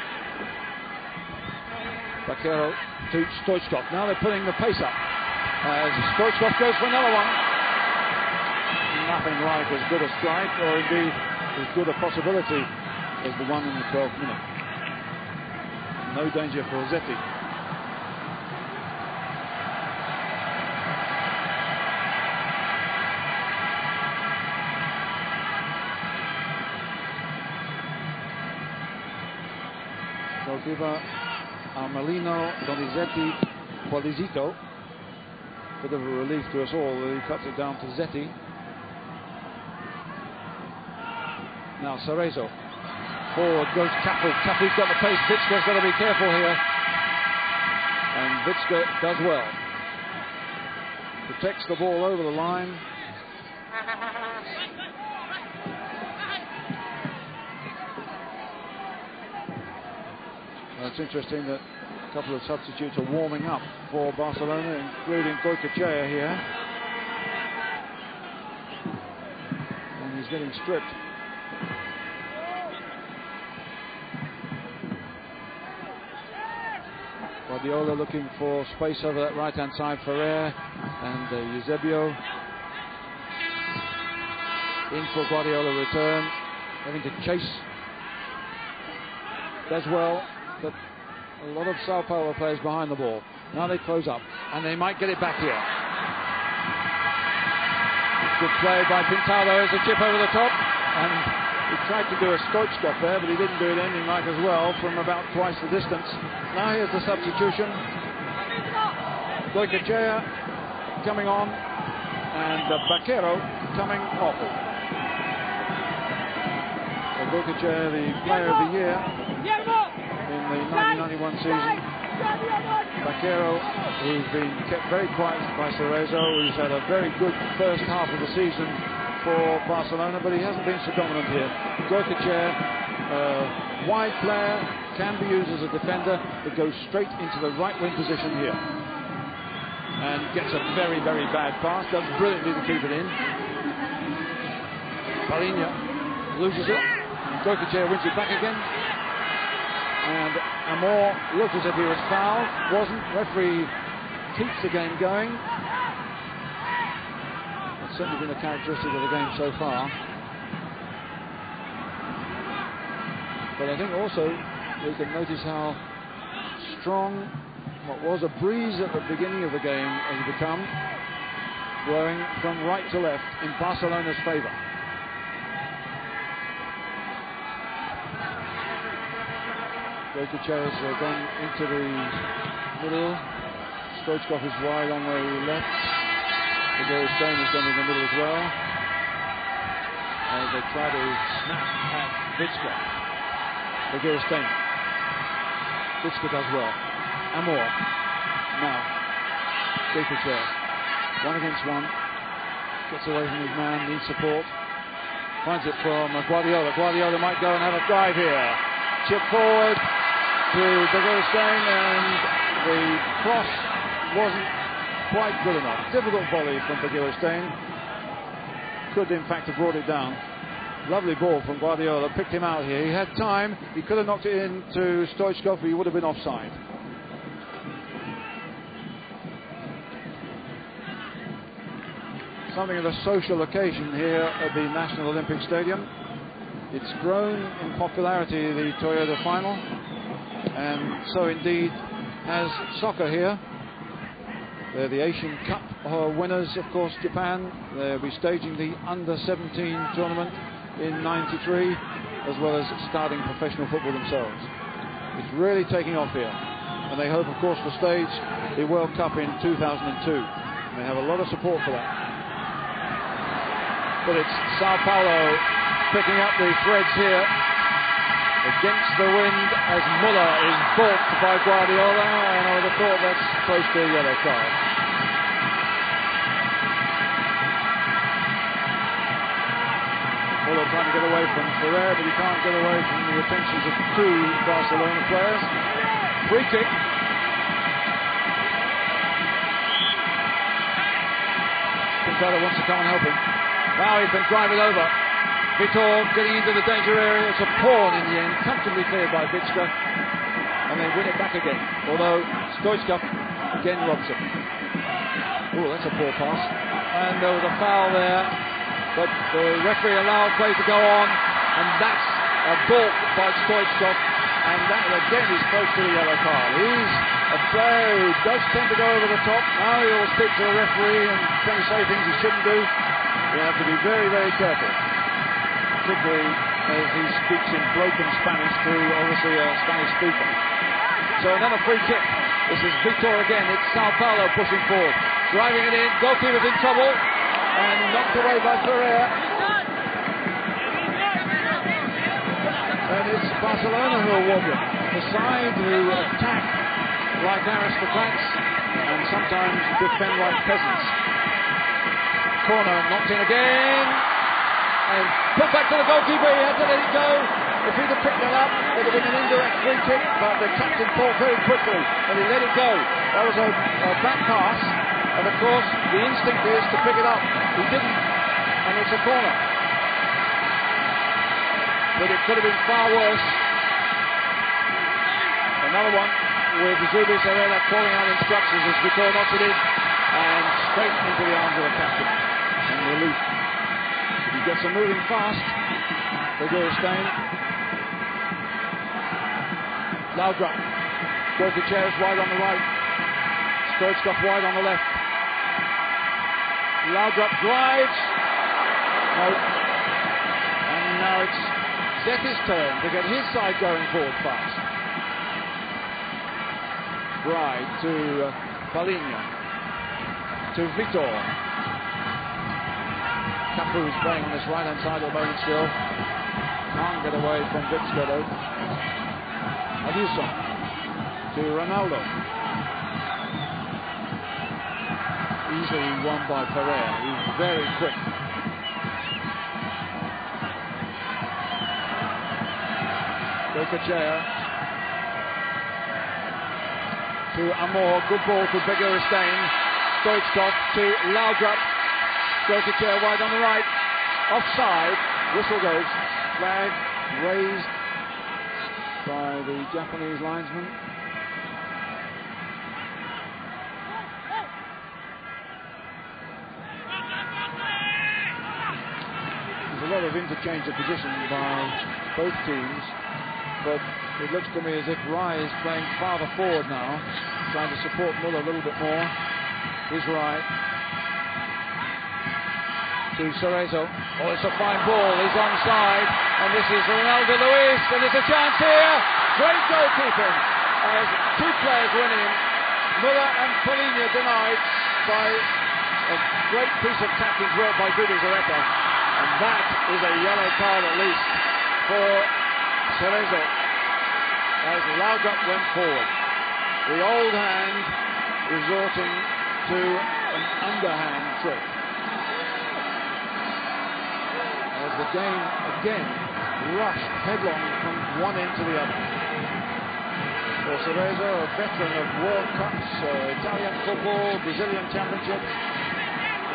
[SPEAKER 1] Vaquero to Stoichkov. Now they're putting the pace up as Stoichkov goes for another one. Nothing like as good a strike, or indeed as good a possibility as the one in the 12th minute. No danger for Zetti. Goalkeeper Armelino Donizetti Polizito. Bit of a relief to us all that he cuts it down to Zetti. Now Cerezo. Forward goes Kapu. Kapu's got the pace. Vitska's got to be careful here. And Vitska does well. Protects the ball over the line. Well, it's interesting that a couple of substitutes are warming up for Barcelona, including Goycochea here. And he's getting stripped. Guardiola looking for space over that right-hand side. Ferrer and Eusebio. In for Guardiola return. Having to chase. Does well, but a lot of Sao Paulo players behind the ball. Now they close up, and they might get it back here. Good play by Pintado. There's a chip over the top, and he tried to do a Stoichkov there, but he didn't do it anything like as well from about twice the distance. Now here's the substitution. Goycochea coming on, and Vaquero coming off. So Goycochea, the player of the year in the 1991 season. Vaquero, who's been kept very quiet by Cerezo, who's had a very good first half of the season for Barcelona, but he hasn't been so dominant here. Goycochea, wide player, can be used as a defender, but goes straight into the right wing position here. And gets a very, very bad pass, does brilliantly to keep it in. Palinha loses it. Goycochea wins it back again. And Amor looked as if he was fouled, wasn't. Referee keeps the game going. It's certainly been a characteristic of the game so far. But I think also we can notice how strong what was a breeze at the beginning of the game has become, blowing from right to left in Barcelona's favour. Jokic has gone into the middle. Stoichkov is wide on the left. Stone has gone in the middle as well, as they try to snap at Victor. Stone. Victor does well. Amor. Now. Jokic there. 1 against 1. Gets away from his man, needs support. Finds it from Guardiola. Guardiola might go and have a drive here. Chip forward to Stone, and the cross wasn't quite good enough. Difficult volley from Stone. Could in fact have brought it down. Lovely ball from Guardiola, picked him out here. He had time, he could have knocked it into Stoichkov, but he would have been offside. Something of a social occasion here at the National Olympic Stadium. It's grown in popularity, the Toyota final, and so indeed has soccer here. They're the Asian Cup winners, of course, Japan. They'll be staging the under-17 tournament in '93, as well as starting professional football themselves. It's really taking off here, and they hope, of course, to stage the World Cup in 2002. And they have a lot of support for that. But it's Sao Paulo picking up the threads here against the wind as Muller is balked by Guardiola, and I would have thought that's close to a yellow card. Muller trying to get away from Ferrer, but he can't get away from the attentions of 2 Barcelona players. Free kick. Quintana wants to come and help him. Now he can drive it over. Vitor getting into the danger area. It's a pawn in the end, comfortably cleared by Victor, and they win it back again. Although Stoichkov again robs it. Oh, that's a poor pass. And there was a foul there, but the referee allowed play to go on, and that's a balk by Stoichkov, and that again is close to the yellow card. He's a player who does tend to go over the top. Now he'll speak to the referee and trying to say things he shouldn't do. You have to be very, very careful, particularly as he speaks in broken Spanish to obviously a Spanish speaker. So another free kick. This is Vitor again. It's Sao Paulo pushing forward, driving it in. Goalkeeper's in trouble and knocked away by Ferrer. And it's Barcelona who are wobbling. The side who attack like aristocrats and sometimes defend like peasants. Corner knocked in again. And put back to the goalkeeper, he had to let it go. If he'd have picked that up, it would have been an indirect free kick, but the captain thought very quickly and he let it go. That was a back pass, and of course the instinct is to pick it up. He didn't, and it's a corner. But it could have been far worse. Another one with Zubis Herrera calling out instructions as Vitor knocks it in, and straight into the arms of the captain. And relief. He gets them moving fast. Stone. Laudrup. Jokic wide on the right. Stoichkov wide on the left. Laudrup drives. No. And now it's Zetter's turn to get his side going forward fast. Bride to Palinha. To Vitor. Cafu is playing on this right-hand side at the moment still. Can't get away from Victor though. Adilson to Ronaldo. Easily won by Ferrer. He's very quick. Goikachea to Amor. Good ball to Begiristain. Stoichkov to Laudrup. Goikachea wide on the right. Offside. Whistle goes. Flag raised by by the Japanese linesman. There's a lot of interchange of position by both teams, but it looks to me as if Rai is playing farther forward now, trying to support Muller a little bit more. Here's Rai. To Cerezo. Oh, it's a fine ball. He's onside, and this is Ronaldo Luis, and there's a chance here. Great goalkeeping as two players went in. Muller and Polina denied by a great piece of tactic work by Gubi Zareta, and that is a yellow card at least for Cerezo as Laugat went forward. The old hand resorting to an underhand trick. As the game again rushed headlong from one end to the other. For Cerezo, a veteran of World Cups, Italian football, Brazilian championships,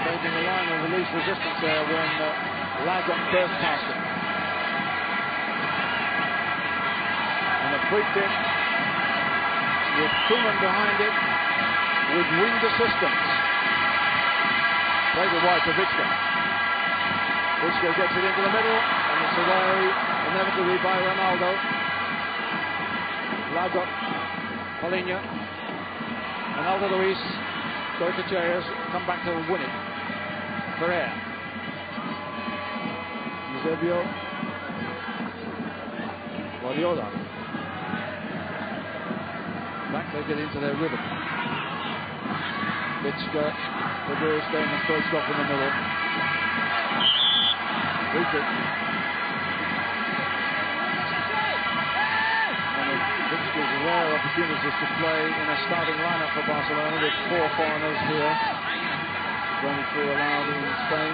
[SPEAKER 1] making the line of the least resistance there when Laugat burst past him. And a free kick with Koeman behind it with winged assistance. Played it wide to Victor. Victor gets it into the middle, and it's away inevitably by Ronaldo. Laugat, Polina, Ronaldo Luis, Goicochea's come back to win it. Ferrer. Eusebio. Guardiola. Back they get into their rhythm. Bitska, Ferrer staying and Stoichkov in the middle. Free kick. One of Bitska's rare opportunities to play in a starting lineup for Barcelona with four foreigners here. Only four allowed in Spain.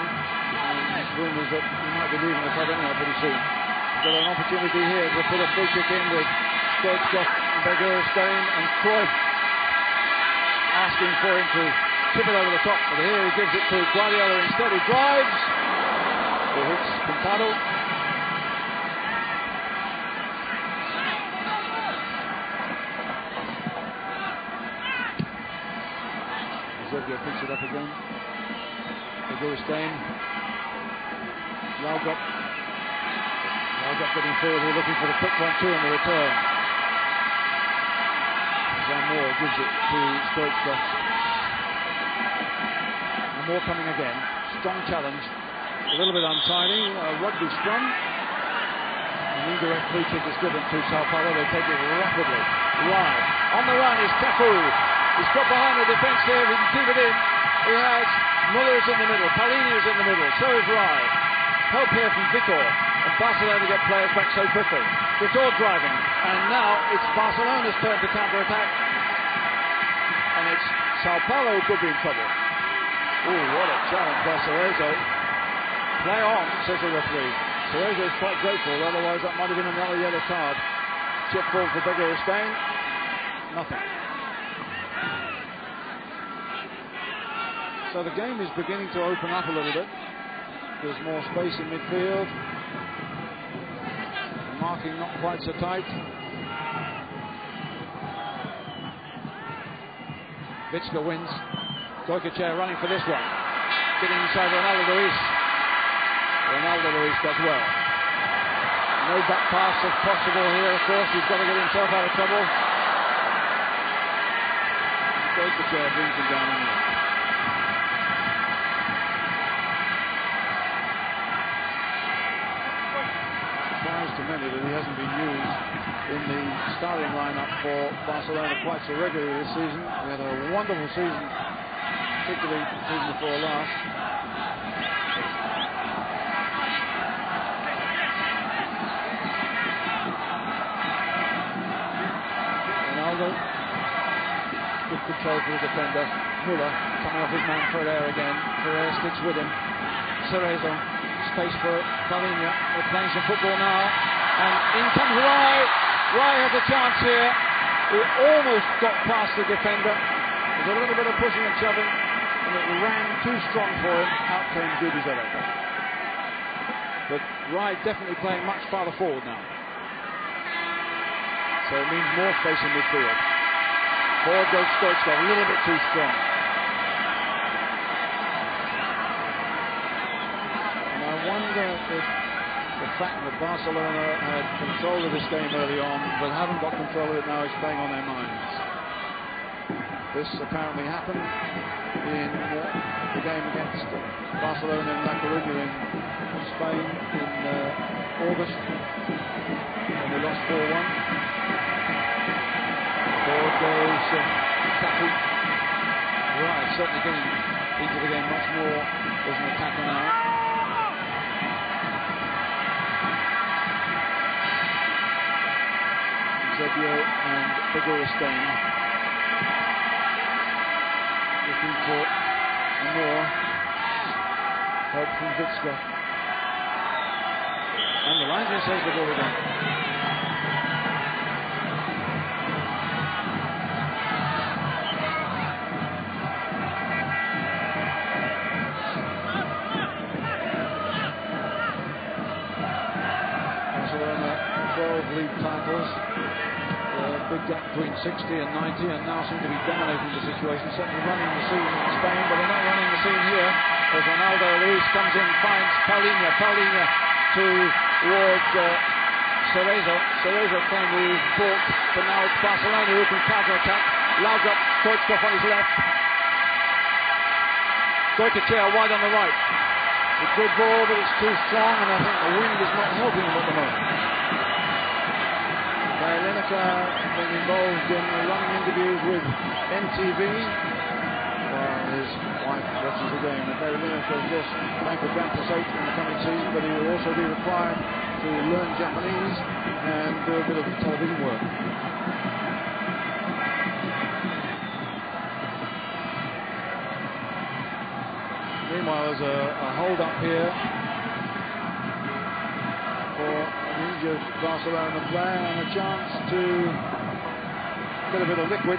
[SPEAKER 1] And rumours that he might be leaving the club anyhow pretty soon. He's got an opportunity here to put a free kick in with Stoichkov, Begiristain and Cruyff asking for him to tip it over the top, but here he gives it to Guardiola instead. He drives, he hits Pintado. Eusebio picks it up again. Begiristain. Laugat getting forward here, looking for the quick 1-2 in the return. Moore gives it to Stoichkov. Moore coming again. Strong challenge. A little bit untidy. A rugby scrum. An indirect free kick is given to Sao Paulo. They take it rapidly. Rai. On the run is Cafu. He's got behind the defence here. If he can keep it in. He has Muller is in the middle. Polina is in the middle. So is Rai. Help here from Vitor. And Barcelona get players back so quickly. Vitor driving. And now it's Barcelona's turn to counter-attack. And it's Sao Paulo who could be in trouble. Oh, what a challenge by Cerezo. Play on, says the referee. Cerezo is quite grateful, otherwise that might have been another yellow card. Chip ball for Begiristain. Nothing. So the game is beginning to open up a little bit. There's more space in midfield. Marking not quite so tight. Victor wins. Goicochea running for this one. Getting inside Ronaldo Luis. Ronaldo Luis does well. No back pass if possible here, of course. He's got to get himself out of trouble. Goicochea brings him down anyway. To many that he hasn't been used in the starting lineup for Barcelona quite so regularly this season. We had a wonderful season, particularly the season before last. Ronaldo, good control for the defender. Muller coming off his man Ferrer again. Ferrer sticks with him. Cerezo. Space for Polina. They're playing some football now. And in comes Rai. Rai has a chance here. He almost got past the defender. There's a little bit of pushing and shoving, and it ran too strong for him. Out came Gubi Zareta. But Rai definitely playing much farther forward now. So it means more space in midfield. Forward goes Stoichkov, a little bit too strong. And I wonder if the fact that Barcelona had control of this game early on, but haven't got control of it now, is playing on their minds. This apparently happened in the game against Barcelona in La Coruña in Spain in August, when they lost 4-1. Forward goes Cafu. Right, certainly getting into the game much more as an attacker now. Zebio and Bigorstein looking for more help from Vitska. And the line says the ball again. Barcelona 12 league titles. Big gap between 60 and 90, and now seem to be dominating the situation, certainly running the scene in Spain, but they're not running the scene here, as Ronaldo Luis comes in, finds Paulinho towards Cerezo can move ball, but now it's Barcelona who can counter-attack. Lauga, Stoichkov on his left. Goicoechea wide on the right. A good ball, but it's too strong, and I think the wind is not helping him at the moment. Lineker been involved in running interviews with MTV while his wife watches the game. And Gary Lineker, of course, playing for Grand Passate in the coming season, but he will also be required to learn Japanese and do a bit of television work. Meanwhile, there's a hold-up here for injured Barcelona player and a chance to get a bit of liquid.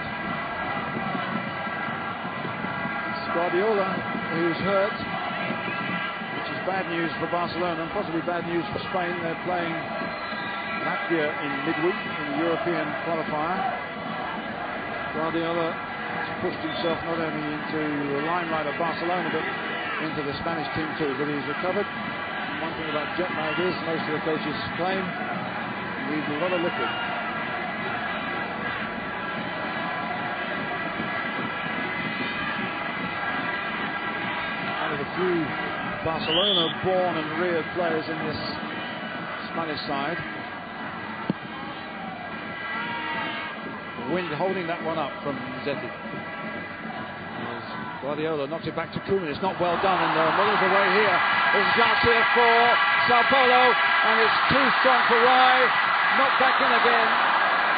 [SPEAKER 1] It's Guardiola who's hurt, which is bad news for Barcelona and possibly bad news for Spain. They're playing Latvia in midweek in the European qualifier. Guardiola has pushed himself not only into the limelight of Barcelona but into the Spanish team too, but he's recovered. One thing about jet lag is, most of the coaches claim, he needs a lot of liquid. One of the few Barcelona-born and reared players in this Spanish side. The wind holding that one up from Zeti. Guardiola knocks it back to Koeman. It's not well done, and Muller's away here. There's a chance here for Sao Paulo, and it's too strong for Rai. Knocked back in again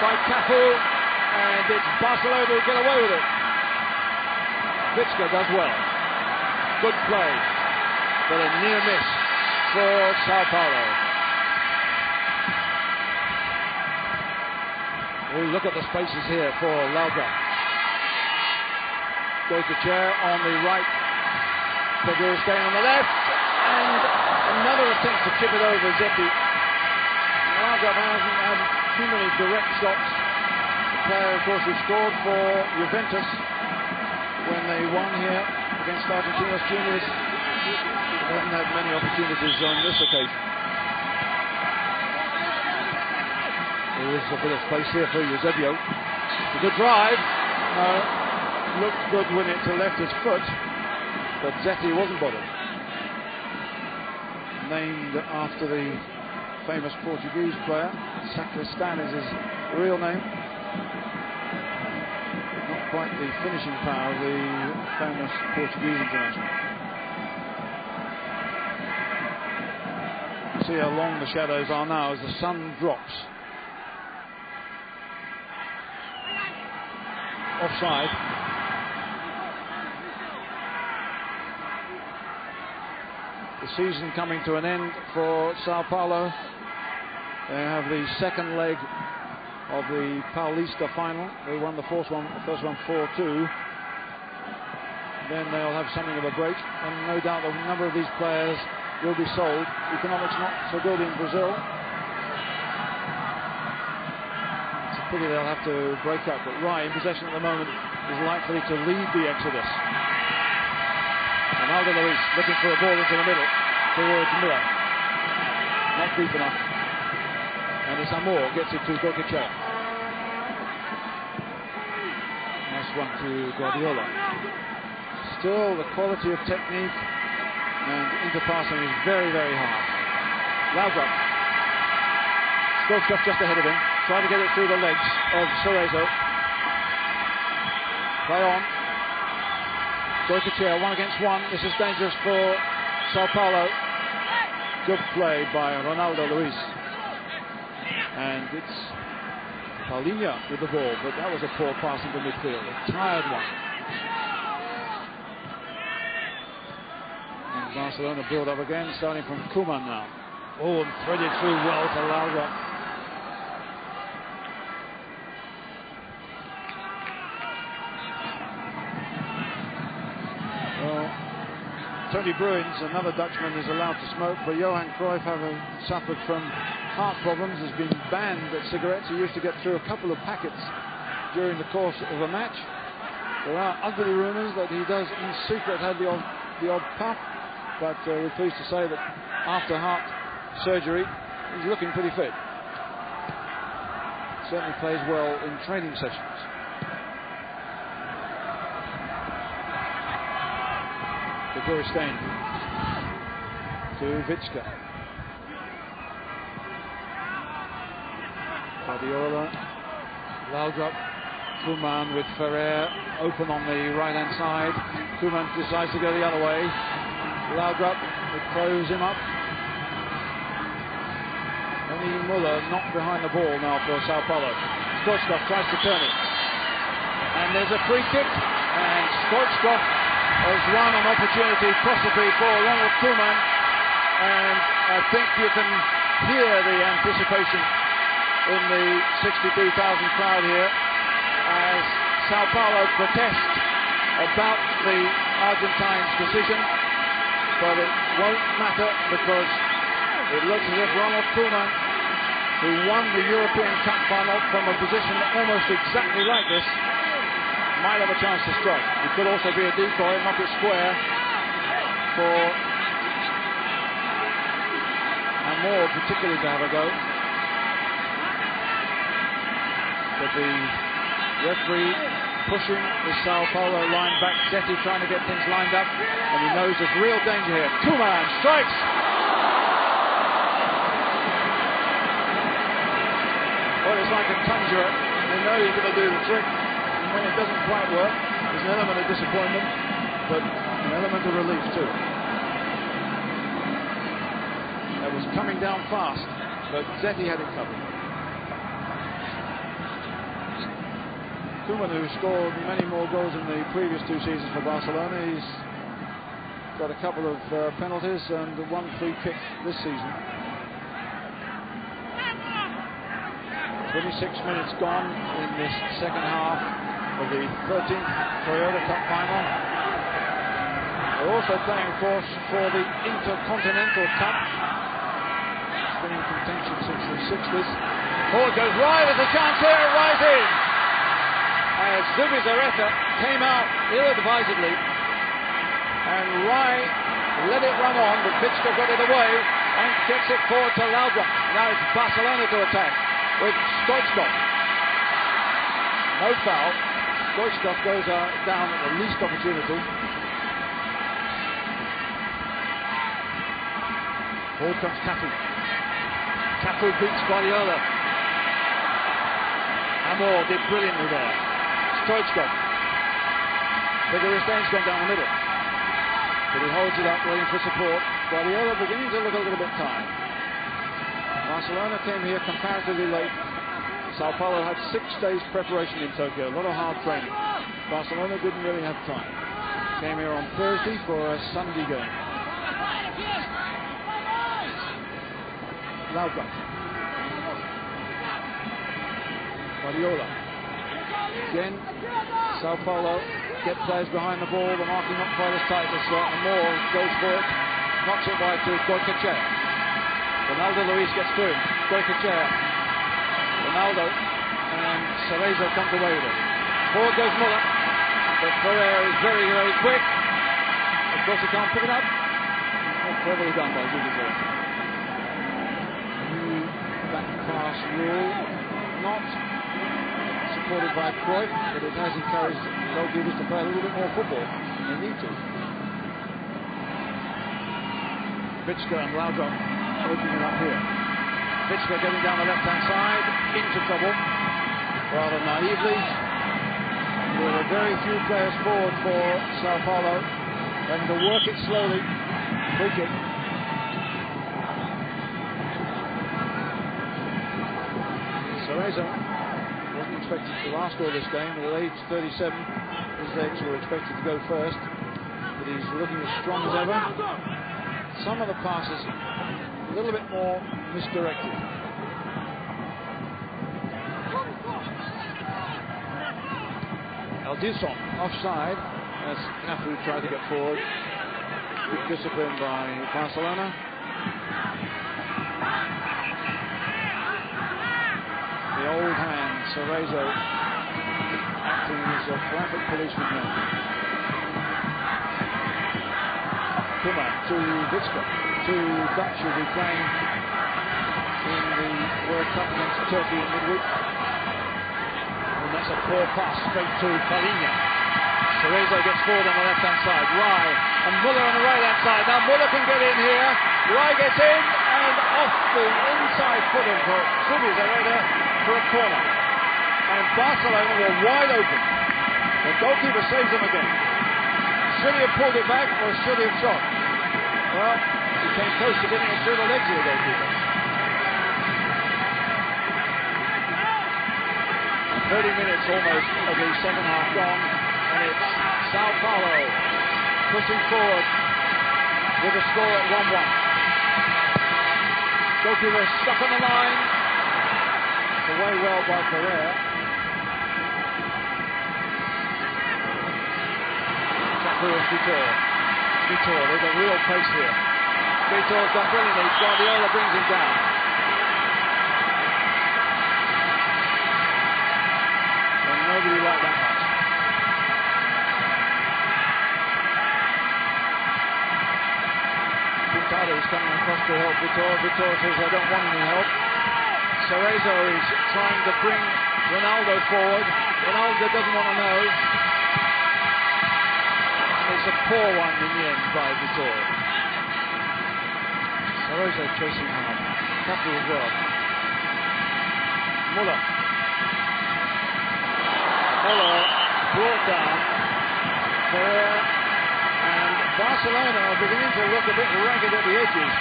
[SPEAKER 1] by Cafu, and it's Barcelona who get away with it. Vitska does well. Good play, but a near miss for Sao Paulo. We look at the spaces here for Lauga. Goicoechea on the right, Bigorstein on the left, and another attempt to chip it over Zeti. Lauga hasn't had too many direct shots. The player, of course, who scored for Juventus when they won here against Argentinos Juniors, hasn't had many opportunities on this occasion. There is a bit of space here for Eusebio. It's a good drive. Looked good when it left his foot, but Zeti wasn't bothered. Named after the famous Portuguese player, Sacristan is his real name. Not quite the finishing power of the famous Portuguese international. See how long the shadows are now as the sun drops. Offside. The season coming to an end for Sao Paulo. They have the second leg of the Paulista final. They won the first one 4-2. Then they'll have something of a break, and no doubt a number of these players will be sold. Economics not so good in Brazil. It's a Pity they'll have to break up, but Rai in possession at the moment is likely to lead the exodus. Ronaldo Luis looking for a ball into the middle towards Muller. Not deep enough. And it's Amor gets it to Goicoechea. Nice one to Guardiola. Still, the quality of technique and interpassing is very, very high. Laudrup. Stoichkov just ahead of him. Trying to get it through the legs of Cerezo. Play on. Goicoechea, 1 against 1. This is dangerous for Sao Paulo. Good play by Ronaldo Luis. And it's Paulinho with the ball, but that was a poor pass into midfield. A tired one. And Barcelona build up again, starting from Koeman now. Oh, and threaded through well to Laudrup. Tony Bruins, another Dutchman, is allowed to smoke, but Johan Cruyff, having suffered from heart problems, has been banned at cigarettes. He used to get through a couple of packets during the course of a match. There are ugly rumours that he does in secret have the odd puff, but we're pleased to say that after heart surgery, he's looking pretty fit. Certainly plays well in training sessions. Goristain to Vitska. Guardiola, Laudrup, Koeman with Ferrer open on the right hand side. Koeman decides to go the other way. Laudrup would close him up. Only Muller not behind the ball now for Sao Paulo. Stoichkov tries to turn it. And there's a free kick, and Stoichkov has won an opportunity possibly for Ronald Koeman, and I think you can hear the anticipation in the 62,000 crowd here as Sao Paulo protest about the Argentines' decision, but it won't matter because it looks as if Ronald Koeman, who won the European Cup final from a position almost exactly like this, might have a chance to strike. It could also be a decoy, knock it square for Amor particularly to have a go. But the referee pushing the Sao Paulo line back. Zetti trying to get things lined up, and he knows there's real danger here. Koeman strikes! Well, it's like a conjurer. They know he's going to do the trick. When it doesn't quite work, there's an element of disappointment, but an element of relief too. That was coming down fast, but Zetti had it covered. Koeman, who scored many more goals in the previous 2 seasons for Barcelona, he's got a couple of penalties and 1 free kick this season. 26 minutes gone in this second half of the 13th Toyota Cup final. They're also playing, of course, for the Intercontinental Cup. It's been in contention since the 60s. Forward goes Rai, there's a chance here, right in! As Zubizarreta came out ill-advisedly, and Rai let it run on, but Vitska got it away and gets it forward to Laudrup. Now it's Barcelona to attack with Stoichkov. No foul. Stoichkov goes down at the least opportunity. Forward comes Cafu. Cafu beats Guardiola. Amor did brilliantly there. Stoichkov. Vigoristain's gone down the middle, but he holds it up, waiting for support. Guardiola beginning to look a little bit tired. Barcelona came here comparatively late. Sao Paulo had 6 days preparation in Tokyo, a lot of hard training. Barcelona didn't really have time. Came here on Thursday for a Sunday game. Laudrup. Guardiola. Again, Sao Paulo get players behind the ball. The marking not quite as tight as Amor goes for it. Knocks it wide to Goicoechea. Ronaldo Luis gets through. Goicoechea. Ronaldo and Cerezo comes away with it. Forward goes Muller, but Ferrer is very, very quick. Of course, he can't pick it up. Well, cleverly done by Guggenheim. New back pass rule, not supported by Cruyff, but it has encouraged goalkeepers to play a little bit more football. They need to. Vitska and Laudrup opening it up here. Vitska getting down the left-hand side, into trouble, rather naively. There are very few players forward for Sao Paulo, having to work it slowly. Free kick. Cerezo wasn't expected to last all this game, but at age 37, his legs were expected to go first, but he's looking as strong as ever. Some of the passes a little bit more misdirected. Aldison offside as Cafu tried to get forward. Good discipline by Barcelona. The old hand, Cerezo, acting as a traffic policeman now. Puma to Vitska. Two Dutch will be playing in the World Cup against Turkey in midweek. And that's a poor pass straight to Palinha. Cerezo gets forward on the left-hand side. Rai and Muller on the right-hand side. Now Muller can get in here. Rai gets in and off the inside foot of Zubizarreta for a corner. And Barcelona were wide open. The goalkeeper saves them again. Should he have pulled it back or should he have shot? Well, he came close to getting it through the legs of the goalkeeper. 30 minutes almost of the second half gone, and it's Sao Paulo pushing forward with a score at 1-1. Goalkeeper stuck on the line. It's away well by Ferrer. Cafu and Vitor. Vitor, there's a real pace here. Vitor's done brilliantly. Guardiola brings him down. And nobody liked that much. Pintado is coming across to help Vitor. Vitor says, I don't want any help. Cerezo is trying to bring Ronaldo forward. Ronaldo doesn't want to know. It's a poor one in the end by Vitor. Cerezo chasing hard. Cafu as well. Muller. Muller brought down. Ferrer and Barcelona are beginning to look a bit ragged at the edges.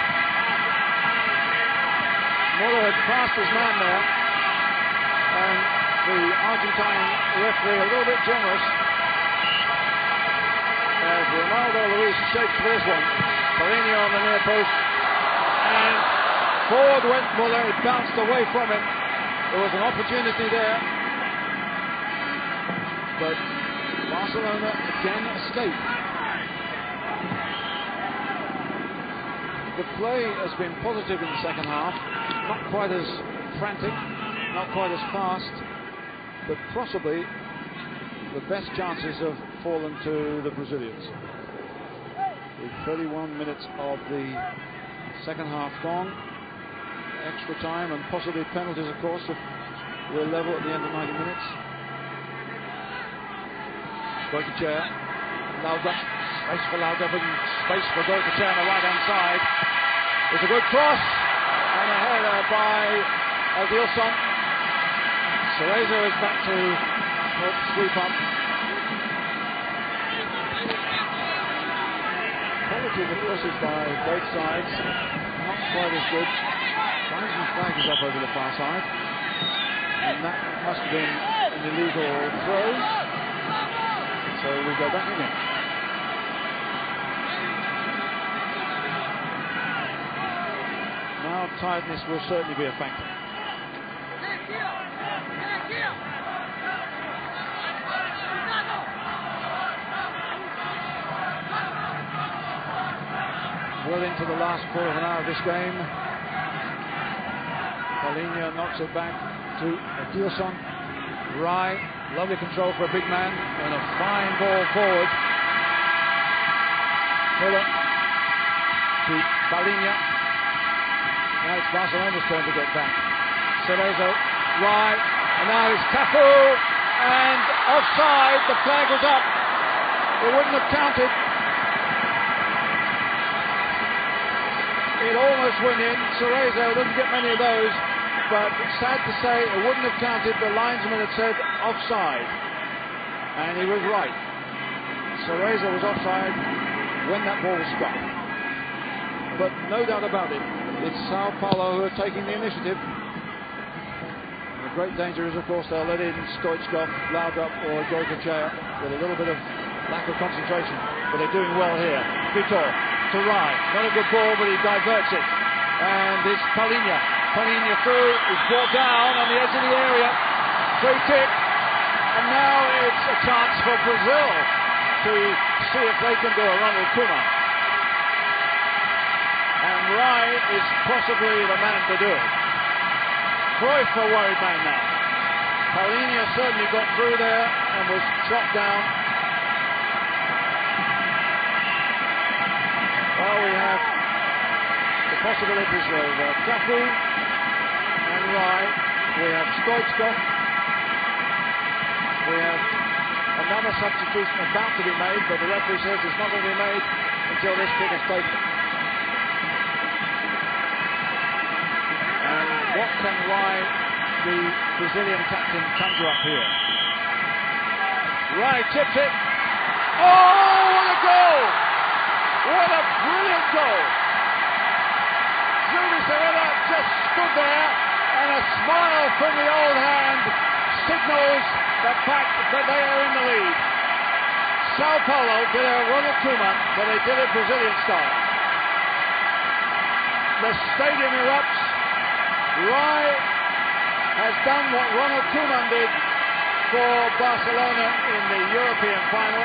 [SPEAKER 1] Muller had passed his man there, and the Argentine referee a little bit generous. As Ronaldo Luis shakes for this one. Palinha on the near post, and forward went Muller. It bounced away from him. There was an opportunity there, but Barcelona again escaped. The play has been positive in the second half, not quite as frantic, not quite as fast, but possibly the best chances have fallen to the Brazilians. With 31 minutes of the second half gone, extra time and possibly penalties, of course, if we're level at the end of 90 minutes. Goicoechea, Laudrup, space for Laudrup and space for Goicoechea on the right-hand side. It's a good cross and a header by Aldison. Cerezo is back to help sweep up. Quality of the crosses by both sides, not quite as good. Rising flag is up over the far side, and that must have been an illegal throw. So we go back again. Now tiredness will certainly be a factor. Well into the last quarter of an hour of this game. Palinha knocks it back to Aldison. Right, lovely control for a big man, and a fine ball forward. Muller to Baliña. Now it's Barcelona's turn to get back. Cerezo, right, and now it's Cafu, and offside. The flag was up. It wouldn't have counted. It almost went in. Cerezo doesn't get many of those, but sad to say, it wouldn't have counted. The linesman had said offside, and he was right. Cerezo was offside when that ball was struck. But no doubt about it, it's Sao Paulo who are taking the initiative. The great danger is, of course, they'll let in Stoichkov, Laudrup, or Goycochea with a little bit of lack of concentration. But they're doing well here. Vitor to Rai. Not a good ball, but he diverts it. And it's Baliña. Baliña through. He's brought down on the edge of the area. Free kick. And now it's a chance for Brazil to see if they can do a Ronald Koeman. And Rai is possibly the man to do it. Cruyff a worried man now. Baliña certainly got through there and was shot down. Well, we have the possibilities of Cafu and Rai. We have Stoichkov. We have another substitution about to be made, but the referee says it's not going to be made until this kick is taken. And what can Rai, the Brazilian captain, conjure up here? Rai tips it. Oh, what a goal! What a brilliant goal! Zubizarreta just stood there, and a smile from the old hand signals the fact that they are in the lead. Sao Paulo did a Ronald Koeman, but they did it Brazilian style. The stadium erupts. Rai has done what Ronald Koeman did for Barcelona in the European final.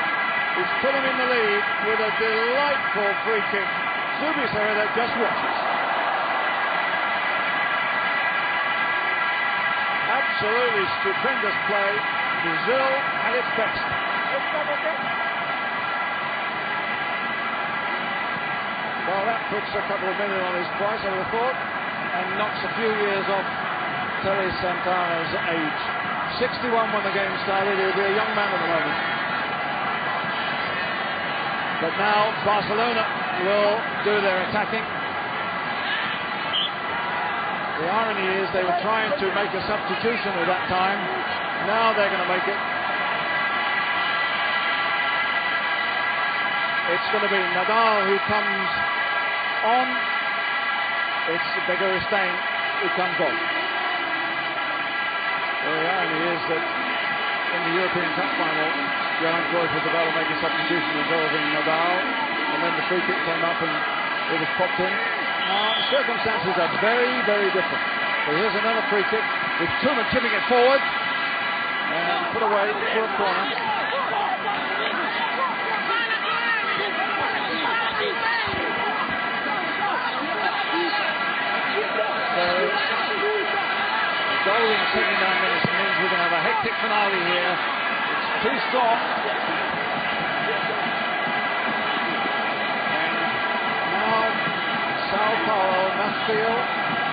[SPEAKER 1] He's put them in the lead with a delightful free kick. Zubizarreta just watches. Absolutely stupendous play. Brazil at its best. Well, that puts a couple of million on his price, I would have thought, and knocks a few years off Tele Santana's age. 61 when the game started. He'll be a young man at the moment. But now Barcelona will do their attacking. The irony is they were trying to make a substitution at that time. Now they're going to make it. It's going to be Nadal who comes on. It's Begaristain who comes off. Well, the irony is that in the European Cup final, Johan Cruyff was about to make a substitution involving Nadal, and then the free kick came up and it was popped in. Now, circumstances are very, very different. So here's another free kick with Koeman tipping it forward and put away for a corner. So, a goal in 79 minutes means we're going to have a hectic finale here. It's too strong. And now Sao Paulo must feel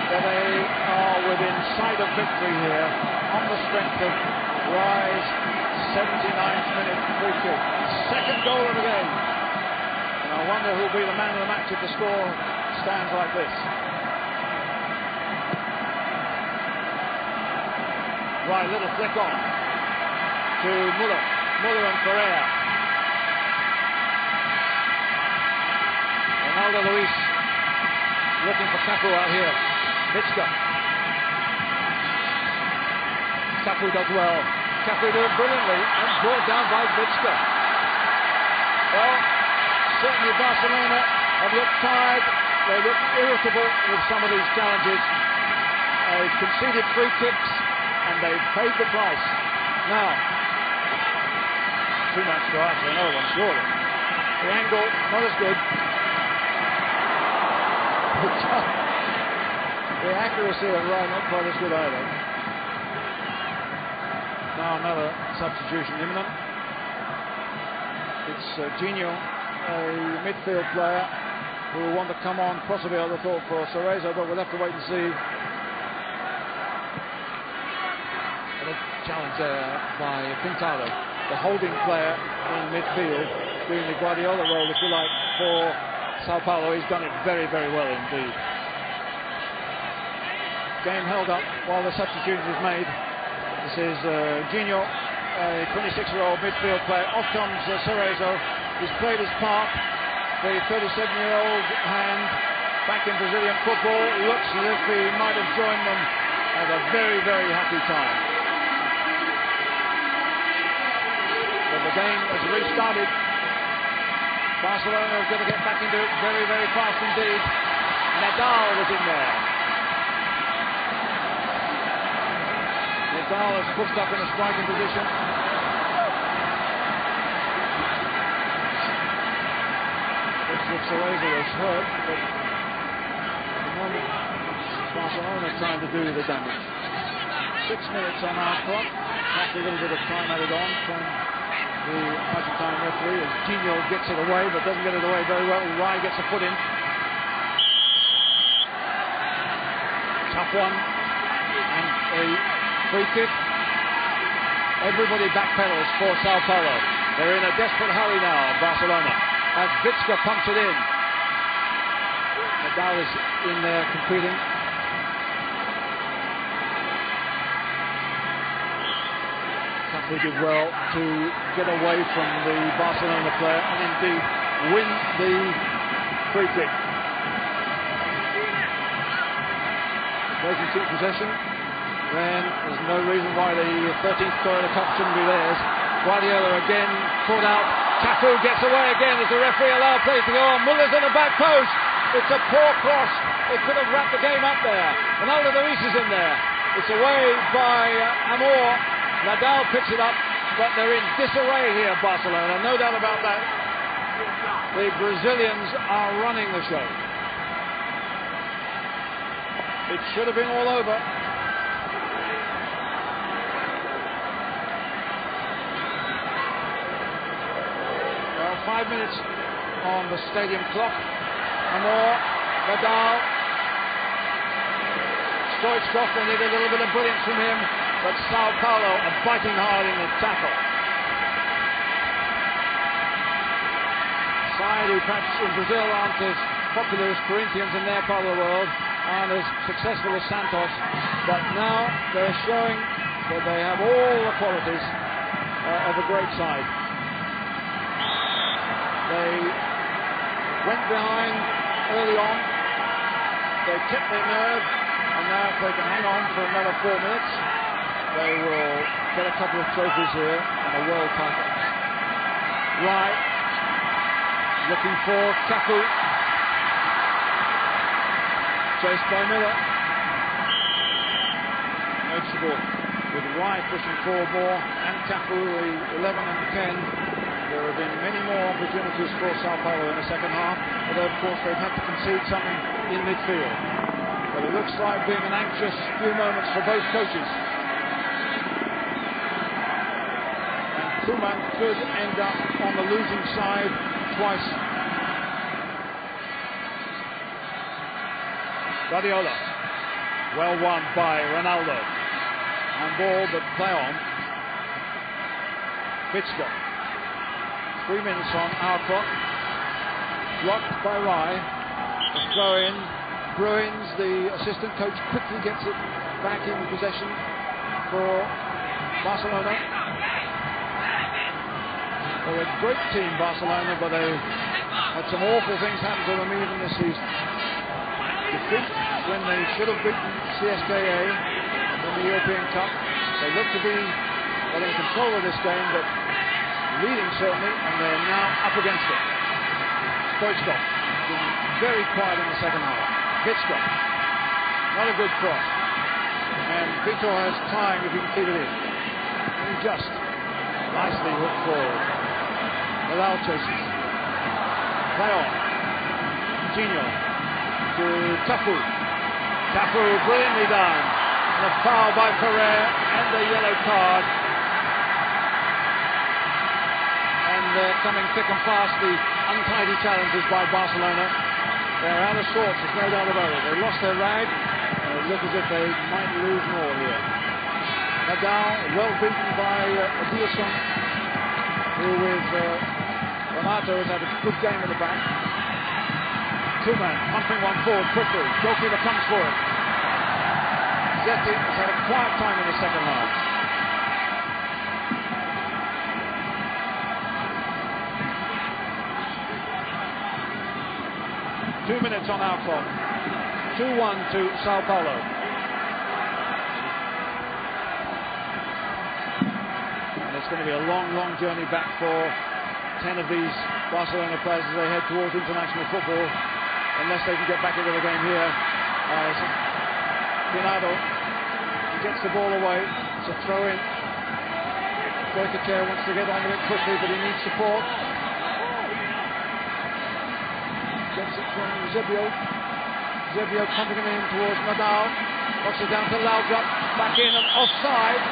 [SPEAKER 1] that they are within sight of victory here on the strength of Rai's 79th minute free kick. Second goal of the game. And I wonder who'll be the man of the match if the score stands like this. Right, little flick on to Muller. Muller and Ferreira. Ronaldo Luis looking for Cafu out here. Mitzka. Cafu does well. Cafu did it brilliantly and brought down by Mitzka. Well, certainly Barcelona have looked tired. They look irritable with some of these challenges. They've conceded free kicks and they've paid the price. Now, too much to ask for another one, surely. The angle, not as good. The accuracy of Rai not quite as good either. Now now another substitution imminent. It's Gino, a midfield player who will want to come on, possibly I would have thought for Cerezo, but we'll have to wait and see. And a challenge there by Pintado, the holding player in midfield, doing the Guardiola role, if you like, for Sao Paulo. He's done it very, very well indeed. Game held up while the substitution is made. This is Gino, a 26-year-old midfield player. Off comes Cerezo. He's played his part. The 37-year-old hand back in Brazilian football looks as if he might have joined them at a very, very happy time. But the game has restarted. Barcelona have got to get back into it very, very fast indeed. Nadal was in there. Nadal has pushed up in a striking position. Cerezo was hurt, but at the moment Barcelona trying to do the damage. 6 minutes on our clock. Perhaps a little bit of time added on from the Argentine referee as Gino gets it away, but doesn't get it away very well. Rai gets a foot in. Tough one. And a free kick. Everybody backpedals for Sao Paulo. They're in a desperate hurry now, Barcelona, as Vitska pumps it in. Nadal is in there competing. Cafu did well to get away from the Barcelona player and indeed win the free kick. They can keep possession, then there's no reason why the 13th Toyota Cup shouldn't be theirs. Guardiola again caught out. Cafu gets away again as the referee allowed play to go on. Muller's in the back post. It's a poor cross. It could have wrapped the game up there. Ronaldo Luis is in there. It's away by Amor. Nadal picks it up, but they're in disarray here, Barcelona. No doubt about that. The Brazilians are running the show. It should have been all over. Well, 5 minutes on the stadium clock. Amor, Nadal, Stoichkov, they need a little bit of brilliance from him, but Sao Paulo are biting hard in the tackle. Side who perhaps in Brazil aren't as popular as Corinthians in their part of the world, aren't as successful as Santos, but now they're showing that they have all the qualities of a great side. They went behind early on, they kept their nerve, and now if they can hang on for another 4 minutes, they will get a couple of trophies here and a world title. Rai looking for Cafu, chased by Muller. Noticeable with Rai pushing forward more and Cafu, the 11 and 10. There have been many more opportunities for Sao Paulo in the second half, although of course they've had to concede something in midfield. But it looks like being an anxious few moments for both coaches. And Koeman could end up on the losing side twice. Guardiola, well won by Ronaldo. And ball, but play on. Vitska. 3 minutes on our clock. Blocked by Rai. The throw in. Bruins, the assistant coach, quickly gets it back in possession for Barcelona. They're a great team, Barcelona, but they had some awful things happen to them even this season. Defeat when they should have beaten CSKA in the European Cup. They look to be well in control of this game, but leading certainly, and they're now up against it. Stoichkov been very quiet in the second half. Vitska, not a good cross, and Vitor has time if he can keep it in. And he just nicely hooked forward. Nadal chases. Play on. Gino to Cafu. Cafu brilliantly done. And a foul by Ferrer and a yellow card they're coming thick and fast, the untidy challenges by Barcelona. They're out of sorts, there's no doubt about it. They lost their rag, and it looks as if they might lose more here. Nadal, well beaten by Johan, who with Renato has had a good game at the back. Koeman pumping one forward quickly, goalkeeper comes for it. Zetti has had a quiet time in the second half. Two minutes on our clock. 2-1 to Sao Paulo. And it's going to be a long, long journey back for 10 of these Barcelona players as they head towards international football, unless they can get back into the game here. Pinado gets the ball away. It's a throw in. Goicoechea wants to get onto it quickly, but he needs support. Gets it from Zebio. Zebio pumping it in towards Nadal. Knocks it down to Laudrup. Back in and offside.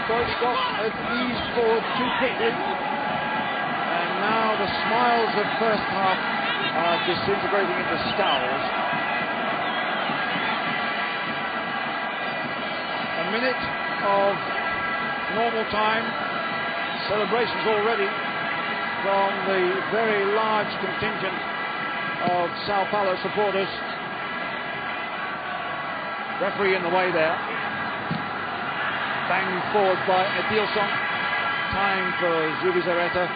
[SPEAKER 1] Stoichkov has eased forward too quickly. And now the smiles of first half are disintegrating into scowls. A minute of normal time. Celebrations already from the very large contingent of Sao Paulo supporters. Referee in the way there. Banged forward by Edilson. Time for Zubizarreta,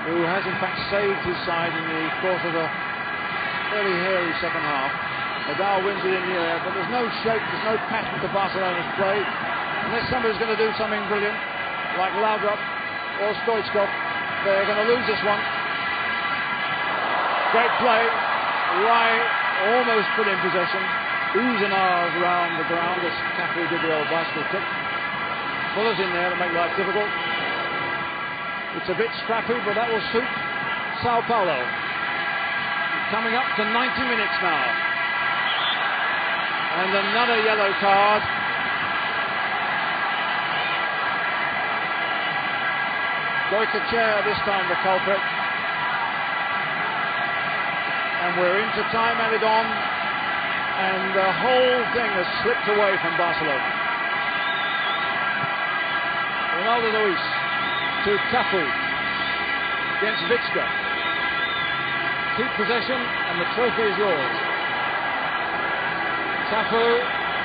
[SPEAKER 1] who has in fact saved his side in the course of a fairly hairy second half. Nadal wins it in the air, but there's no shape, there's no passion to Barcelona's play. Unless somebody's going to do something brilliant, like Laudrup or Stoichkov, they're going to lose this one. Great play. Rai almost put in possession. Oohs and ahs around the ground as Cafu did the old bicycle kick. Fuller's in there to make life difficult. It's a bit scrappy, but that will suit Sao Paulo. Coming up to 90 minutes now. And another yellow card. Goicoechea this time the culprit. And we're into time added on. And the whole thing has slipped away from Barcelona. Ronaldo Luis to Cafu against Victor. Keep possession and the trophy is yours. Cafu,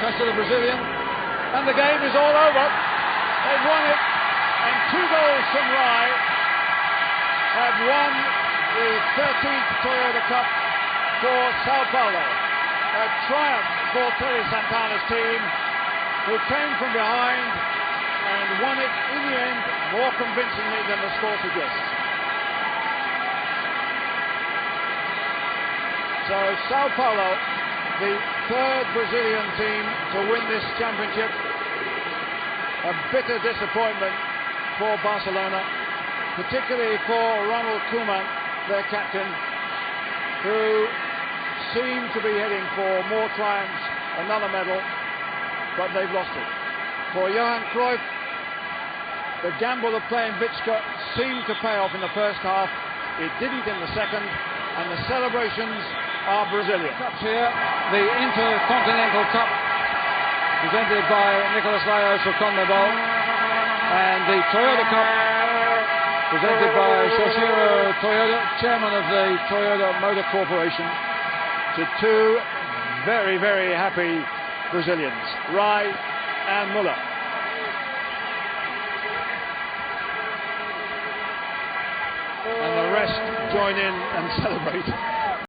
[SPEAKER 1] touch to the Brazilian, and the game is all over. They've won it, and 2 goals from Rai have won the 13th Toyota Cup for Sao Paulo. A triumph for Terry Santana's team, who came from behind and won it in the end more convincingly than the score suggests. So Sao Paulo, the third Brazilian team to win this championship. A bitter disappointment for Barcelona, particularly for Ronald Koeman, their captain, who seemed to be heading for more triumphs, another medal, but they've lost it. For Johan Cruyff, the gamble of playing Victor seemed to pay off in the first half. It didn't in the second, and the celebrations are Brazilian. Cups here, the Intercontinental Cup, presented by Nicolas Laios for CONMEBOL, and the Toyota Cup, presented by Shoshiro Toyota, chairman of the Toyota Motor Corporation, to 2 very, very happy Brazilians, Rai and Muller. And the rest join in and celebrate.